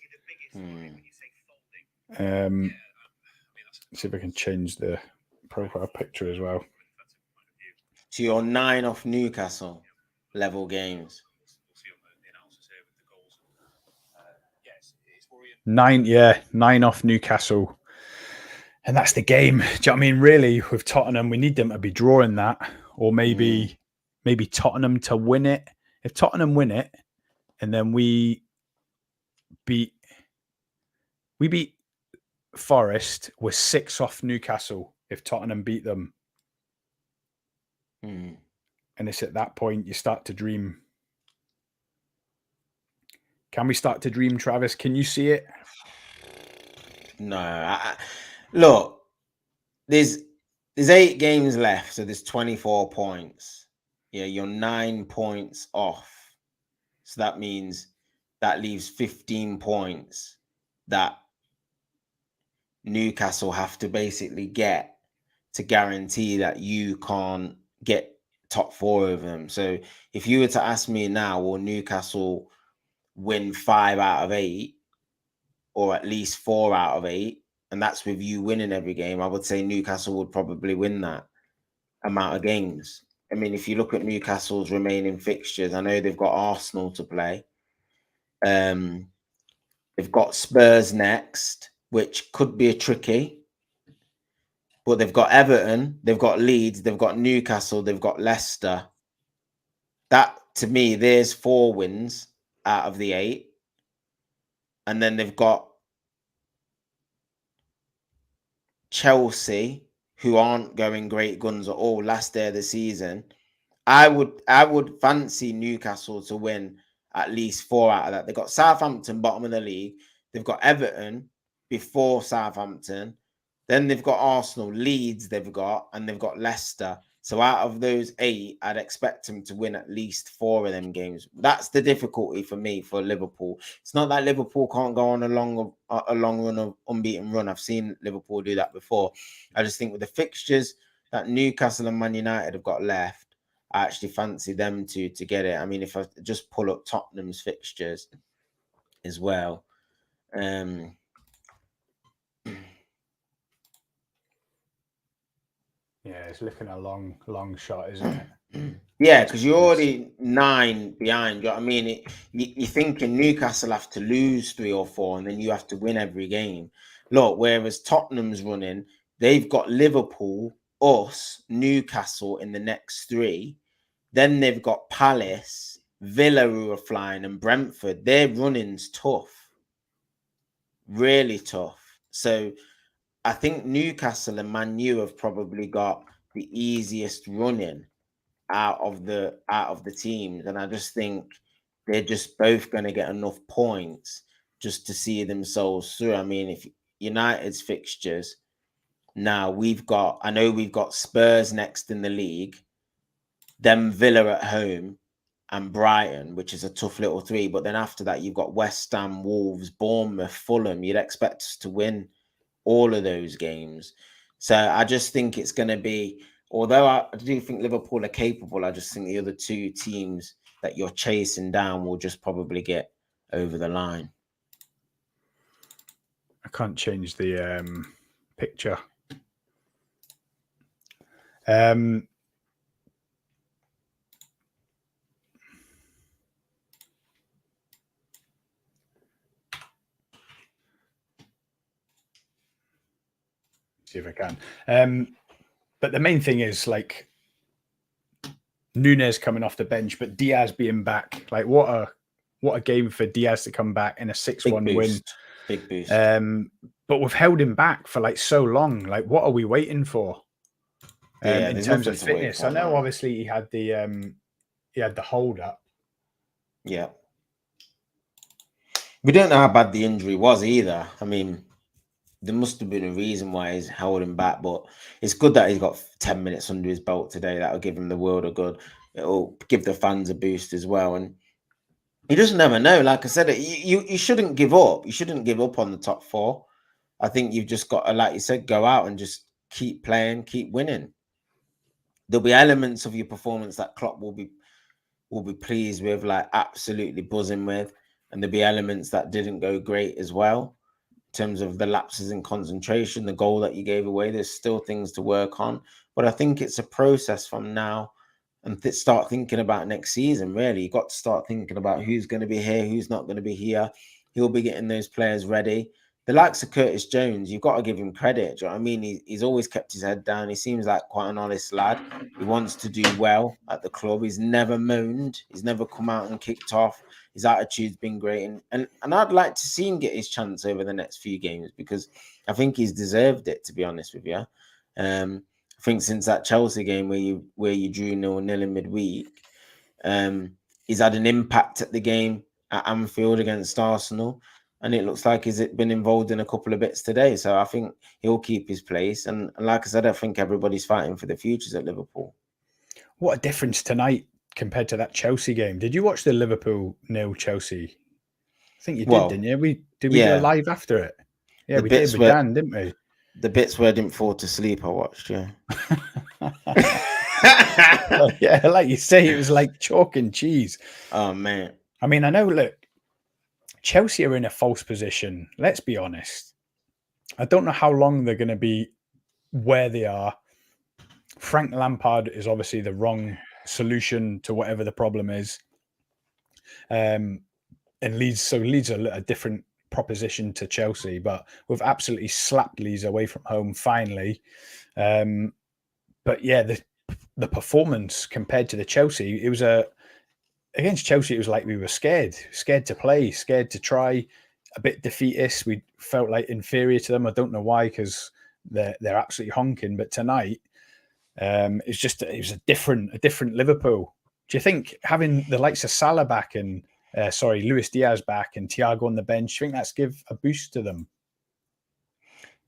See if I can change the profile picture as well. So you're 9 off Newcastle level games. 9 off Newcastle. And that's the game. Do you know what I mean? Really, with Tottenham, we need them to be drawing that. Or maybe Tottenham to win it. If Tottenham win it, and then we beat Forest, we're 6 off Newcastle if Tottenham beat them. And it's at that point you start to dream. Can we start to dream, Travis? Can you see it? No. Look, there's 8 games left, so there's 24 points. Yeah, you're 9 points off. So that means that leaves 15 points that Newcastle have to basically get to guarantee that you can't get top 4 over them. So if you were to ask me now, will Newcastle win 5 out of 8 or at least 4 out of 8, and that's with you winning every game, I would say Newcastle would probably win that amount of games. I mean, if you look at Newcastle's remaining fixtures, I know they've got Arsenal to play. They've got Spurs next, which could be a tricky, but they've got Everton, they've got Leeds, they've got Newcastle, they've got Leicester. That, to me, there's 4 wins out of the 8. And then they've got Chelsea, who aren't going great guns at all last day of the season. I would fancy Newcastle to win at least 4 out of that. They've got Southampton bottom of the league. They've got Everton before Southampton. Then they've got Arsenal, Leeds and they've got Leicester. So out of those 8, I'd expect them to win at least 4 of them games. That's the difficulty for me for Liverpool. It's not that Liverpool can't go on a long run of unbeaten run. I've seen Liverpool do that before. I just think with the fixtures that Newcastle and Man United have got left, I actually fancy them to get it. I mean, if I just pull up Tottenham's fixtures as well. Yeah, it's looking a long shot, isn't it? Yeah, because you're already 9 behind. You know what I mean? You're thinking Newcastle have to lose 3 or 4, and then you have to win every game. Look, whereas Tottenham's running, they've got Liverpool, us, Newcastle in the next 3. Then they've got Palace, Villa who are flying, and Brentford. Their running's tough. Really tough. So I think Newcastle and Man U have probably got the easiest running out of the teams, and I just think they're just both going to get enough points just to see themselves through. I mean, if United's fixtures now, I know we've got Spurs next in the league, then Villa at home, and Brighton, which is a tough little 3. But then after that, you've got West Ham, Wolves, Bournemouth, Fulham. You'd expect us to win all of those games. So I just think it's going to be, although I do think Liverpool are capable, I just think the other 2 teams that you're chasing down will just probably get over the line. I can't change the picture. See if I can. But the main thing is like Nunes coming off the bench, but Diaz being back. Like what a game for Diaz to come back in a 6-1 win. Big boost. But we've held him back for like so long. Like what are we waiting for? In terms of fitness, I know obviously he had the hold up. Yeah. We don't know how bad the injury was either. I mean, there must have been a reason why he's held him back, but it's good that he's got 10 minutes under his belt today. That'll give him the world of good. It'll give the fans a boost as well. And you just never know. Like I said, you shouldn't give up. You shouldn't give up on the top 4. I think you've just got to, like you said, go out and just keep playing, keep winning. There'll be elements of your performance that Klopp will be pleased with, like absolutely buzzing with. And there'll be elements that didn't go great as well. In terms of the lapses in concentration, the goal that you gave away, there's still things to work on. But I think it's a process from now and start thinking about next season, really. You've got to start thinking about who's going to be here, who's not going to be here. He'll be getting those players ready. The likes of Curtis Jones, you've got to give him credit. Do you know what I mean? He's always kept his head down. He seems like quite an honest lad. He wants to do well at the club. He's never moaned. He's never come out and kicked off. His attitude's been great. And I'd like to see him get his chance over the next few games because I think he's deserved it, to be honest with you. I think since that Chelsea game where you drew 0-0 in midweek, he's had an impact at the game at Anfield against Arsenal. And it looks like he's been involved in a couple of bits today. So I think he'll keep his place. And like I said, I think everybody's fighting for the futures at Liverpool. what a difference tonight compared to that Chelsea game. Did you watch the Liverpool 0 Chelsea? I think you did, Well, didn't you? We do yeah. a live after it? Yeah, The we did bits with where Dan, didn't we? the bits where I didn't fall to sleep, I watched. Yeah. Well, yeah, like you say, it was like chalk and cheese. Oh man. I mean, I know. Look, Chelsea are in a false position. Let's be honest. I don't know how long they're going to be where they are. Frank Lampard is obviously the wrong solution to whatever the problem is. And Leeds are a different proposition to Chelsea, but we've absolutely slapped Leeds away from home finally. But yeah, the performance compared to the Chelsea, it was against Chelsea, it was like we were scared to play, scared to try, a bit defeatist. We felt like inferior to them. I don't know why, because they're absolutely honking. But tonight, it was a different Liverpool. Do you think having the likes of Salah back and Luis Diaz back and Thiago on the bench, do you think that's give a boost to them?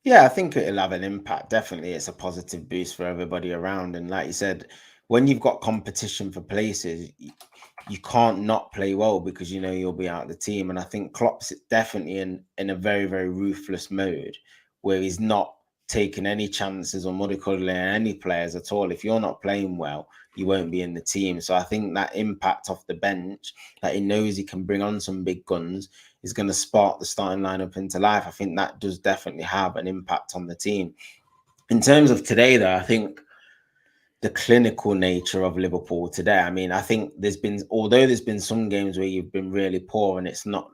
Yeah, I think it'll have an impact. Definitely, it's a positive boost for everybody around. And like you said, when you've got competition for places, you can't not play well because you know you'll be out of the team. And I think Klopp's definitely in a very, very ruthless mode where he's not taking any chances or mollycoddling any players at all. If you're not playing well, you won't be in the team. So I think that impact off the bench, that he knows he can bring on some big guns, is going to spark the starting lineup into life. I think that does definitely have an impact on the team. In terms of today, though, I think the clinical nature of Liverpool today. I mean, I think there's been some games where you've been really poor and it's not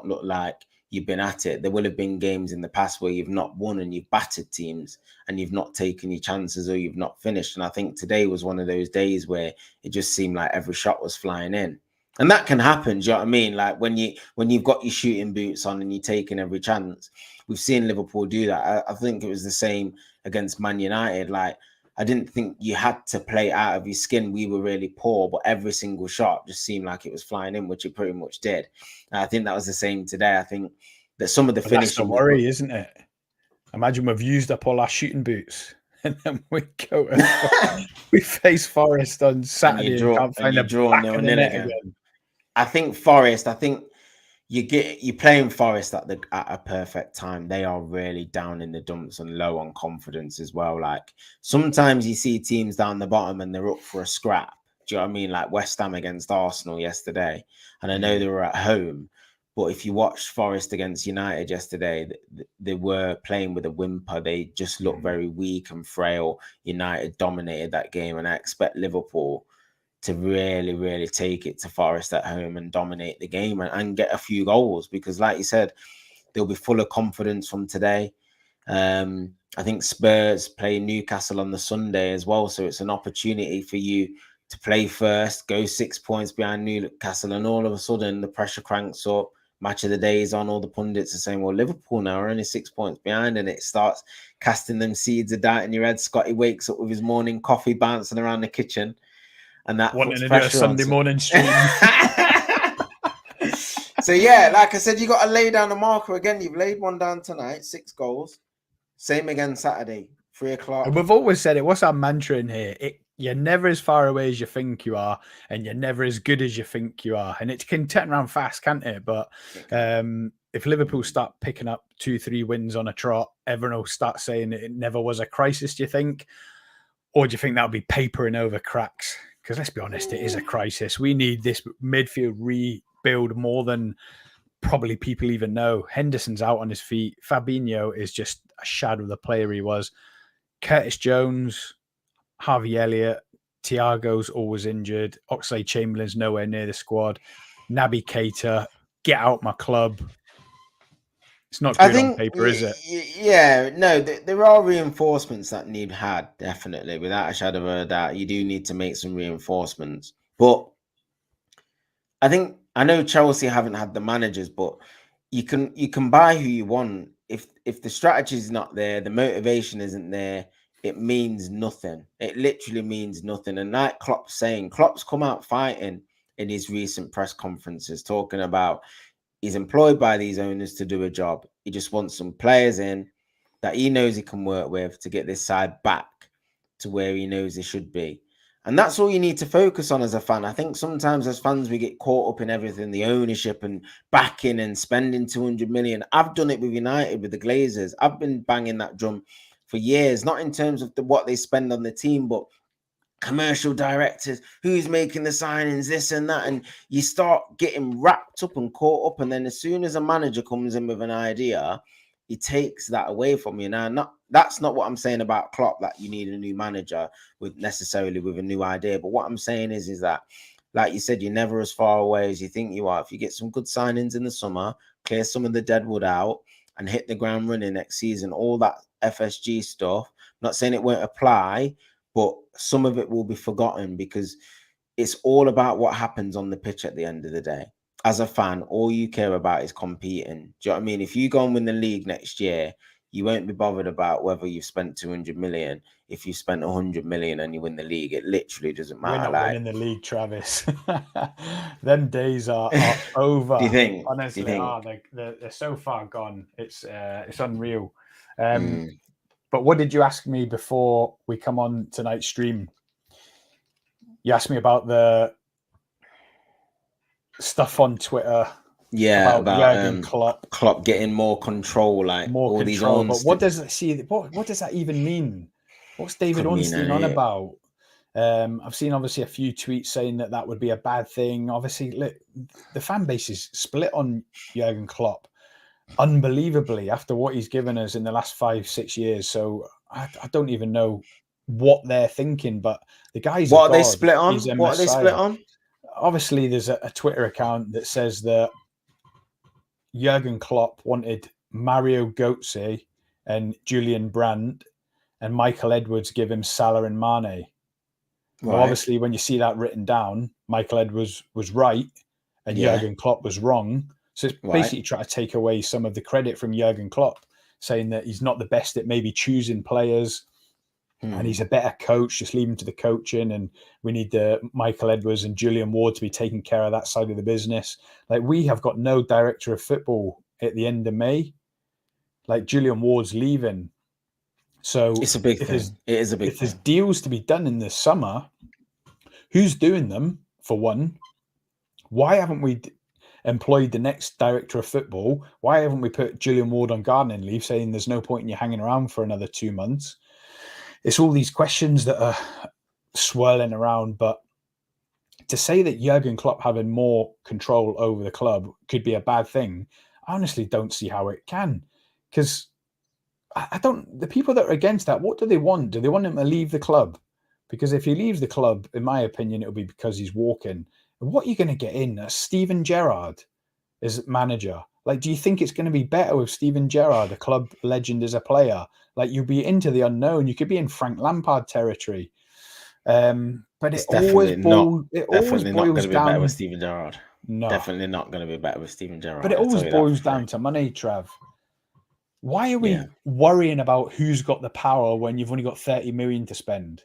looked like you've been at it. There will have been games in the past where you've not won and you've battered teams and you've not taken your chances or you've not finished. And I think today was one of those days where it just seemed like every shot was flying in. And that can happen, do you know what I mean? Like when you've got your shooting boots on and you're taking every chance. We've seen Liverpool do that. I think it was the same against Man United. Like, I didn't think you had to play out of your skin. We were really poor, but every single shot just seemed like it was flying in, which it pretty much did. And I think that was the same today. I think that some of the finishing... That's the worry, isn't it? Imagine we've used up all our shooting boots and then we we face Forest on Saturday and can't find a back of the net again. I think Forest, you're playing Forest at a perfect time. They are really down in the dumps and low on confidence as well. Like sometimes you see teams down the bottom and they're up for a scrap. Do you know what I mean? Like West Ham against Arsenal yesterday. And I know they were at home, but if you watched Forest against United yesterday, they were playing with a whimper. They just looked very weak and frail. United dominated that game, and I expect Liverpool to really, really take it to Forest at home and dominate the game and get a few goals because, like you said, they'll be full of confidence from today. I think Spurs play Newcastle on the Sunday as well, so it's an opportunity for you to play first, go 6 points behind Newcastle, and all of a sudden the pressure cranks up. Match of the day is on. All the pundits are saying, well, Liverpool now are only 6 points behind, and it starts casting them seeds of doubt in your head. Scotty wakes up with his morning coffee bouncing around the kitchen. And that wanting to do a Sunday morning stream. So yeah, like I said, you got to lay down the marker again. You've laid one down tonight, 6 goals. Same again Saturday, 3 o'clock. And we've always said it. What's our mantra in here? You're never as far away as you think you are, and you're never as good as you think you are. And it can turn around fast, can't it? But if Liverpool start picking up 2-3 wins on a trot, everyone will start saying it never was a crisis, do you think? Or do you think that'll be papering over cracks? Because let's be honest, it is a crisis. We need this midfield rebuild more than probably people even know. Henderson's out on his feet. Fabinho is just a shadow of the player he was. Curtis Jones, Harvey Elliott, Thiago's always injured. Oxlade-Chamberlain's nowhere near the squad. Naby Keita, get out my club. It's not good on paper, is it? Yeah, no, there are reinforcements that need had, definitely, without a shadow of a doubt. You do need to make some reinforcements. But I know Chelsea haven't had the managers, but you can buy who you want. If the strategy is not there, the motivation isn't there, it means nothing. It literally means nothing. And like Klopp's saying, Klopp's come out fighting in his recent press conferences, talking about he's employed by these owners to do a job. He just wants some players in that he knows he can work with to get this side back to where he knows they should be. And that's all you need to focus on as a fan. I think sometimes as fans, we get caught up in everything, the ownership and backing and spending 200 million. I've done it with United, with the Glazers. I've been banging that drum for years, not in terms of what they spend on the team, but commercial directors, who's making the signings, this and that. And you start getting wrapped up and caught up. And then as soon as a manager comes in with an idea, he takes that away from you. Now, that's not what I'm saying about Klopp, that you need a new manager with necessarily with a new idea. But what I'm saying is that, like you said, you're never as far away as you think you are. If you get some good signings in the summer, clear some of the deadwood out and hit the ground running next season, all that FSG stuff, I'm not saying it won't apply, but some of it will be forgotten because it's all about what happens on the pitch at the end of the day. As a fan, all you care about is competing. Do you know what I mean? If you go and win the league next year, you won't be bothered about whether you've spent 200 million. If you spent 100 million and you win the league, it literally doesn't matter. We're not winning the league, Travis. Them days are over. Do you think? Honestly, they're so far gone. It's unreal. But what did you ask me before we come on tonight's stream? You asked me about the stuff on Twitter. Yeah, about Jurgen Klopp getting more control, like more all control. these. But what does that even mean? What's David Ornstein on about? I've seen obviously a few tweets saying that would be a bad thing. Obviously, look, the fan base is split on Jurgen Klopp, unbelievably, after what he's given us in the last 5-6 years. So I don't even know what they're thinking. But the guys, what are they split on? What are they split on? Obviously, there's a Twitter account that says that Jurgen Klopp wanted Mario Götze and Julian Brandt, and Michael Edwards give him Salah and Mane. Right. Well, obviously, when you see that written down, Michael Edwards was right and Jurgen Klopp was wrong. So it's basically trying to take away some of the credit from Jurgen Klopp, saying that he's not the best at maybe choosing players and he's a better coach. Just leave him to the coaching, and we need the Michael Edwards and Julian Ward to be taking care of that side of the business. Like, we have got no director of football at the end of May. Like, Julian Ward's leaving. So it's a big thing. It is a big thing. If there's deals to be done in the summer, who's doing them, for one? Why haven't we employed the next director of football? Why haven't we put Julian Ward on gardening leave, saying there's no point in you hanging around for another 2 months? It's all these questions that are swirling around. But to say that Jurgen Klopp having more control over the club could be a bad thing, I honestly don't see how it can. Because the people that are against that, what do they want? Do they want him to leave the club? Because if he leaves the club, in my opinion, it'll be because he's walking. And what are you going to get in? Steven Gerrard as manager? Like, do you think it's going to be better with Steven Gerrard, a club legend, as a player? Like, you'll be into the unknown. You could be in Frank Lampard territory. But it always boils down. Better with Steven Gerrard. No, definitely not going to be better with Steven Gerrard. But it always boils down to money, Trav. Why are we worrying about who's got the power when you've only got 30 million to spend?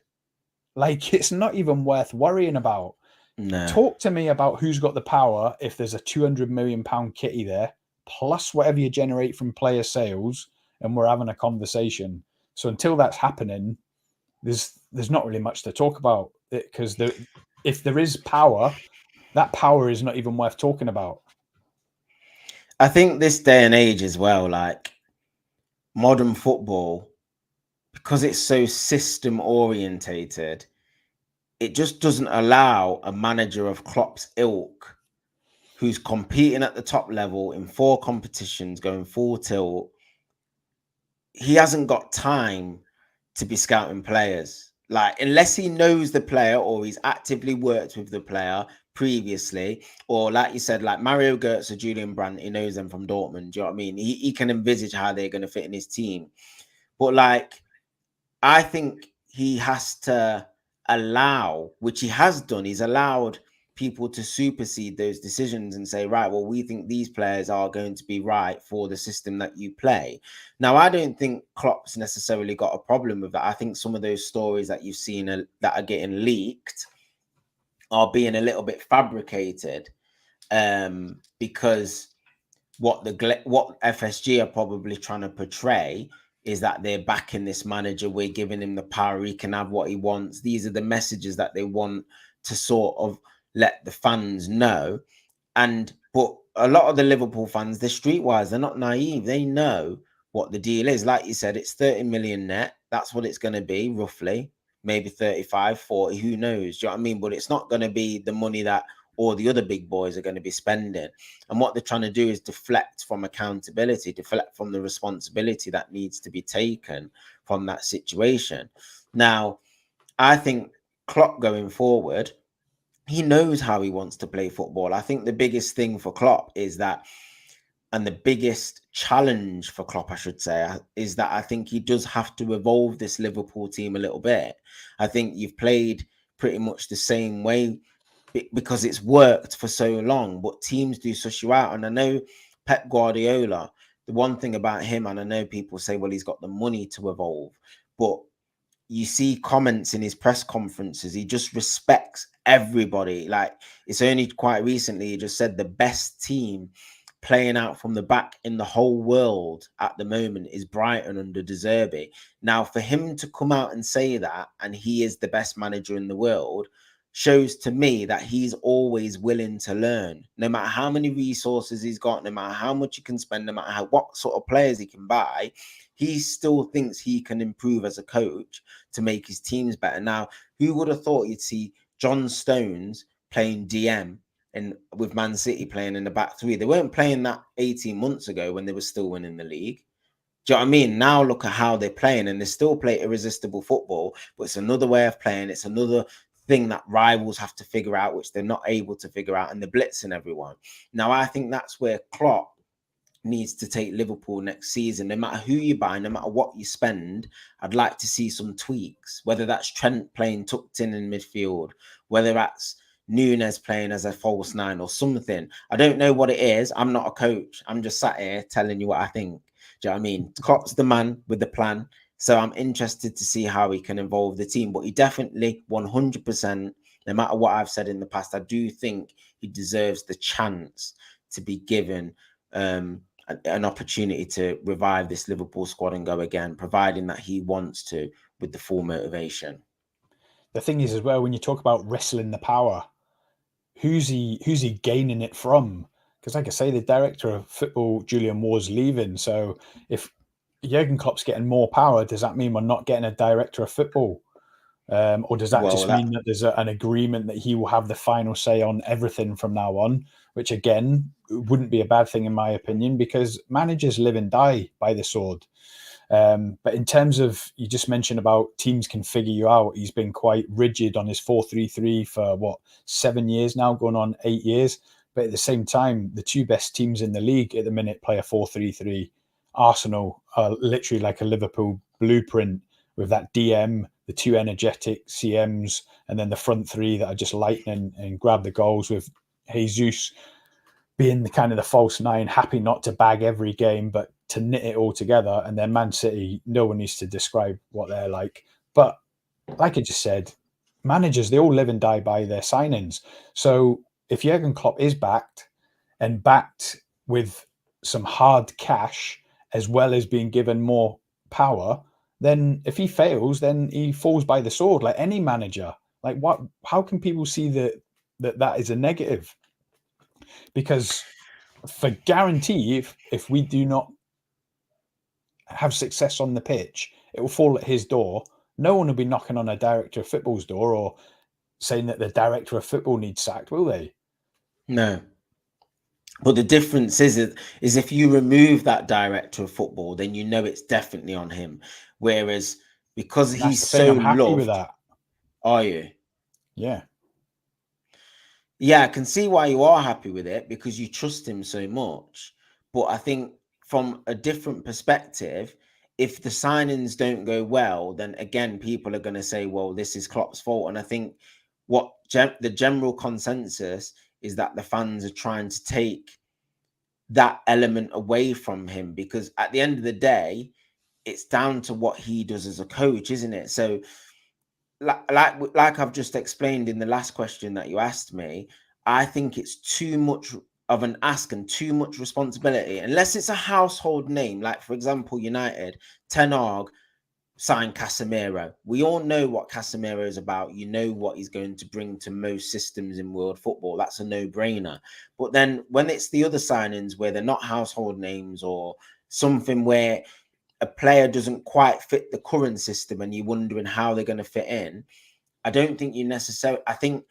Like, it's not even worth worrying about. No. Talk to me about who's got the power if there's a £200 million kitty there, plus whatever you generate from player sales, and we're having a conversation. So until that's happening, there's not really much to talk about, because if there is power, that power is not even worth talking about. I think this day and age as well, like modern football, because it's so system orientated, it just doesn't allow a manager of Klopp's ilk, who's competing at the top level in 4 competitions, going full tilt. He hasn't got time to be scouting players. Like, unless he knows the player or he's actively worked with the player previously, or like you said, like Mario Götze or Julian Brandt, he knows them from Dortmund. Do you know what I mean? He can envisage how they're going to fit in his team. But like, I think he has to allow, which he has done, he's allowed people to supersede those decisions and say, right, well, we think these players are going to be right for the system that you play. Now, I don't think Klopp's necessarily got a problem with that. I think some of those stories that you've seen that are getting leaked are being a little bit fabricated, because what FSG are probably trying to portray is that they're backing this manager. We're giving him the power. He can have what he wants. These are the messages that they want to sort of let the fans know. But a lot of the Liverpool fans, they're streetwise. They're not naive. They know what the deal is. Like you said, it's 30 million net. That's what it's going to be, roughly. Maybe 35, 40, who knows? Do you know what I mean? But it's not going to be the money that all the other big boys are going to be spending. And what they're trying to do is deflect from accountability, deflect from the responsibility that needs to be taken from that situation. Now, I think Klopp going forward, he knows how he wants to play football. I think the biggest thing for Klopp is that, and the biggest challenge for Klopp, I should say, is that I think he does have to evolve this Liverpool team a little bit. I think you've played pretty much the same way because it's worked for so long, but teams do suss you out. And I know Pep Guardiola, the one thing about him, and I know people say, well, he's got the money to evolve, but you see comments in his press conferences, he just respects everybody. Like, it's only quite recently he just said the best team playing out from the back in the whole world at the moment is Brighton under De Zerbi. Now, for him to come out and say that, and he is the best manager in the world, shows to me that he's always willing to learn. No matter how many resources he's got, no matter how much he can spend, no matter what sort of players he can buy, he still thinks he can improve as a coach to make his teams better. Now, who would have thought you'd see John Stones playing DM and with Man City playing in the back three? They weren't playing that 18 months ago when they were still winning the league. Do you know what I mean? Now look at how they're playing, and they still play irresistible football, but it's another way of playing. It's another thing that rivals have to figure out, which they're not able to figure out, and they're blitzing everyone. Now, I think that's where Klopp needs to take Liverpool next season. No matter who you buy, no matter what you spend, I'd like to see some tweaks, whether that's Trent playing tucked in midfield, whether that's Nunes playing as a false nine or something. I don't know what it is. I'm not a coach. I'm just sat here telling you what I think. Do you know what I mean? Klopp's the man with the plan. So I'm interested to see how he can involve the team. But he definitely 100%, no matter what I've said in the past, I do think he deserves the chance to be given an opportunity to revive this Liverpool squad and go again, providing that he wants to, with the full motivation. The thing is, as well, when you talk about wrestling the power, who's he gaining it from? Because, like I say, the director of football, Julian Moore's leaving. So if Jurgen Klopp's getting more power, does that mean we're not getting a director of football? Or does that just mean that there's an agreement that he will have the final say on everything from now on? Which, again, wouldn't be a bad thing in my opinion, because managers live and die by the sword. But in terms of, you just mentioned about teams can figure you out. He's been quite rigid on his 4-3-3 for 7 years now, going on 8 years. But at the same time, the two best teams in the league at the minute play a 4-3-3. Arsenal are literally like a Liverpool blueprint with that DM, the two energetic CMs, and then the front three that are just lightning and grab the goals, with Jesus being the kind of the false nine, happy not to bag every game, but to knit it all together. And then Man City, no one needs to describe what they're like. But like I just said, managers, they all live and die by their signings. So if Jurgen Klopp is backed, and backed with some hard cash, as well as being given more power, then if he fails, then he falls by the sword, like any manager. Like, what? How can people see that is a negative? Because for guarantee, if we do not have success on the pitch, it will fall at his door. No one will be knocking on a director of football's door or saying that the director of football needs sacked, will they? No. But the difference is if you remove that director of football, then you know it's definitely on him. Whereas because he's so I'm happy loved, with that. Are you? Yeah. Yeah, I can see why you are happy with it, because you trust him so much. But I think from a different perspective, if the signings don't go well, then again, people are going to say, well, this is Klopp's fault. And I think what the general consensus is that the fans are trying to take that element away from him, because at the end of the day, it's down to what he does as a coach, isn't it? So like I've just explained in the last question that you asked me, I think it's too much of an ask and too much responsibility, unless it's a household name, like for example, United, Ten Hag signed Casemiro. We all know what Casemiro is about. You know what he's going to bring to most systems in world football. That's a no-brainer. But then when it's the other signings where they're not household names or something where a player doesn't quite fit the current system and you're wondering how they're going to fit in, I don't think you necessarily, I think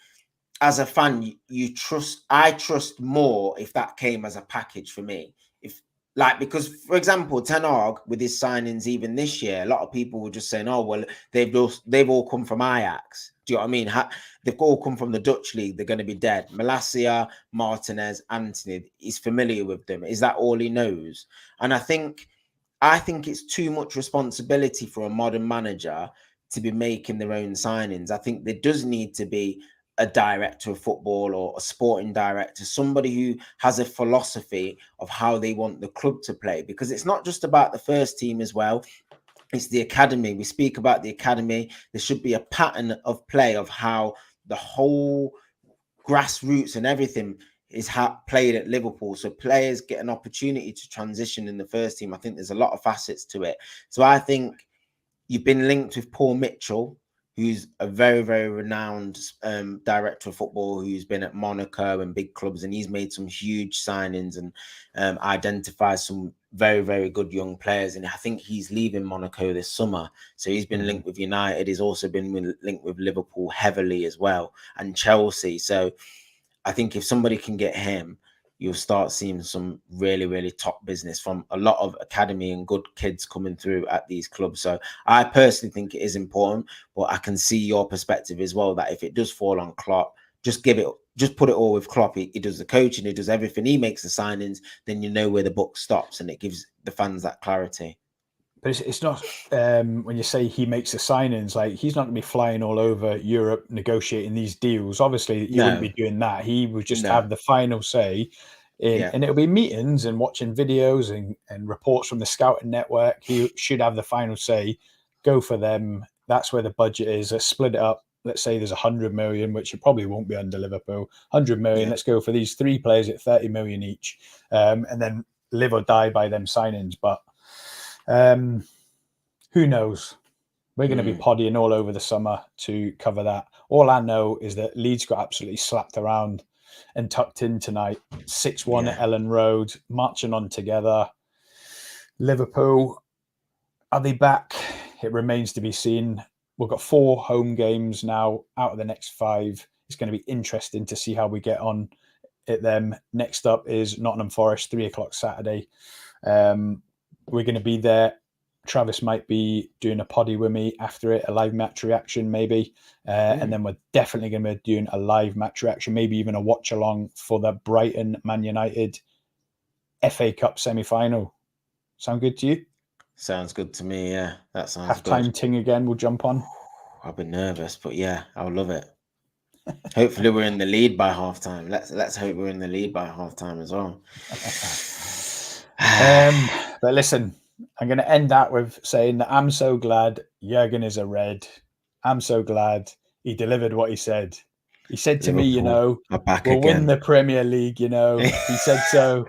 as a fan, I trust more if that came as a package for me. Because for example, Ten Hag with his signings even this year, a lot of people were just saying, "Oh well, they've all come from Ajax." Do you know what I mean? They've all come from the Dutch league. They're going to be dead. Malacia, Martinez, Anthony. He's familiar with them. Is that all he knows? And I think it's too much responsibility for a modern manager to be making their own signings. I think there does need to be a director of football or a sporting director, somebody who has a philosophy of how they want the club to play, because it's not just about the first team as well. It's the academy. We speak about the academy. There should be a pattern of play of how the whole grassroots and everything is played at Liverpool. So players get an opportunity to transition in the first team. I think there's a lot of facets to it. So I think you've been linked with Paul Mitchell, who's a very, very renowned director of football, who's been at Monaco and big clubs, and he's made some huge signings and identified some very, very good young players. And I think he's leaving Monaco this summer. So he's been linked with United. He's also been linked with Liverpool heavily as well, and Chelsea. So I think if somebody can get him, you'll start seeing some really, really top business from a lot of academy and good kids coming through at these clubs. So I personally think it is important, but I can see your perspective as well, that if it does fall on Klopp, just put it all with Klopp. He does the coaching, he does everything, he makes the signings, then you know where the book stops, and it gives the fans that clarity. But it's not, when you say he makes the signings, like he's not going to be flying all over Europe negotiating these deals. Obviously, he wouldn't be doing that. He would just have the final say. And it'll be meetings and watching videos and reports from the scouting network. He should have the final say. Go for them. That's where the budget is. Let's split it up. Let's say there's 100 million, which it probably won't be under Liverpool. 100 million. Let's go for these 3 players at 30 million each, and then live or die by them signings. But who knows? We're going to be poddying all over the summer to cover that. All I know is that Leeds got absolutely slapped around and tucked in tonight. 6-1 at Ellen Road, marching on together. Liverpool, are they back? It remains to be seen. We've got 4 home games now out of the next 5. It's going to be interesting to see how we get on at them. Next up is Nottingham Forest, 3 o'clock Saturday. We're going to be there. Travis might be doing a poddy with me after it, a live match reaction maybe. And then we're definitely going to be doing a live match reaction, maybe even a watch along for the Brighton Man United FA Cup semi-final. Sound good to you? Sounds good to me, yeah. That sounds Half-time good. ting again, we'll jump on. I'll be nervous, but yeah, I'll love it. Hopefully we're in the lead by half-time. Let's hope we're in the lead by half-time as well. But listen, I'm going to end that with saying that I'm so glad Jurgen is a Red. I'm so glad he delivered what he said. He said to Liverpool me, back we'll again. win the Premier League, He said so.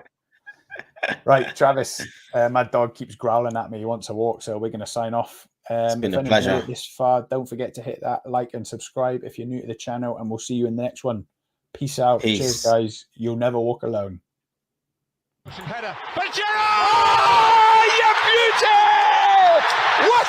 Right, Travis, my dog keeps growling at me. He wants a walk, so we're going to sign off. It's been if a pleasure. Made it this far, don't forget to hit that like and subscribe if you're new to the channel, and we'll see you in the next one. Peace out. Peace. Cheers, guys. You'll never walk alone. Header, but Gerrard! Oh, you beauty! What